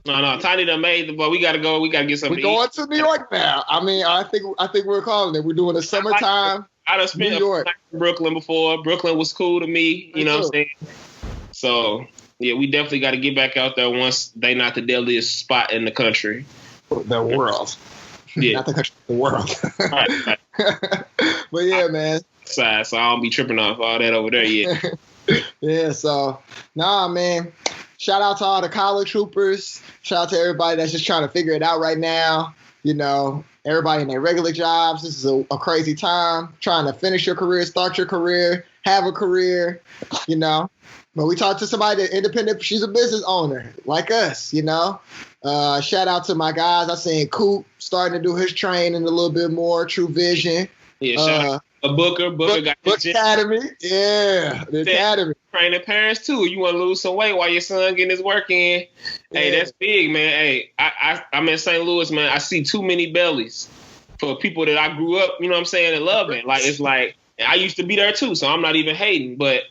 A: No, Tiny done made the, but we gotta go. We gotta get something.
B: We're going to New York now. I mean, I think we're calling it. We're doing a summertime.
A: I done spent
B: New York.
A: In Brooklyn before. Brooklyn was cool to me. You know what I'm saying? So yeah, we definitely got to get back out there once they not the deadliest spot in the country.
B: The world.
A: Yeah,
B: not the country. The world.
A: Right.
B: But yeah, man.
A: So I don't be tripping off all that over there yet.
B: Yeah. So man. Shout out to all the college hoopers. Shout out to everybody that's just trying to figure it out right now. Everybody in their regular jobs. This is a crazy time. Trying to finish your career, start your career, have a career, But we talked to somebody that's independent. She's a business owner like us, Shout out to my guys. I seen Coop starting to do his training a little bit more. True Vision.
A: Yeah, shout out to Booker. Booker got
B: Book Academy. Yeah, the Academy.
A: Training parents too. You want to lose some weight while your son getting his work in. Hey, that's big, man. Hey, I'm in St. Louis, man. I see too many bellies for people that I grew up, you know what I'm saying, and loving. Like, it's like, I used to be there too, so I'm not even hating, but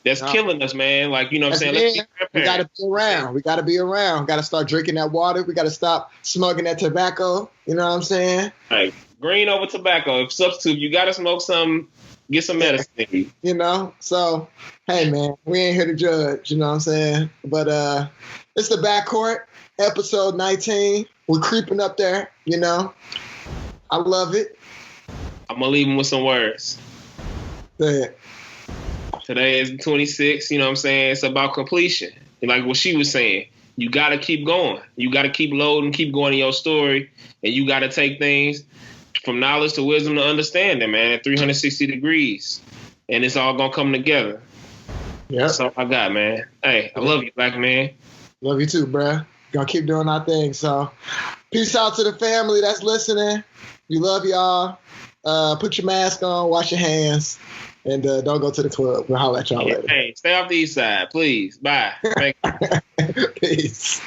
A: that's killing us, man. Like, you know what I'm saying?
B: We got to be around. We got to be around. Got to start drinking that water. We got to stop smoking that tobacco. You know what I'm saying?
A: Like, green over tobacco. If substitute, you got to smoke some, get some medicine.
B: You know? So, hey, man, we ain't here to judge. You know what I'm saying? But it's the Backcourt, episode 19. We're creeping up there, you know? I love it.
A: I'm going to leave him with some words.
B: Go ahead.
A: Today is the 26th, you know what I'm saying? It's about completion. Like what she was saying, you got to keep going. You got to keep loading, keep going in your story, and you got to take things from knowledge to wisdom to understanding, man, at 360 degrees. And it's all going to come together.
B: Yeah.
A: That's all I got, man. Hey, I love you, black man.
B: Love you too, bruh. Gonna keep doing our thing. So peace out to the family that's listening. We love y'all. Put your mask on, wash your hands. And don't go to the club. We'll holler at y'all later.
A: Hey, stay off the east side, please. Bye. Thank you.
B: Peace.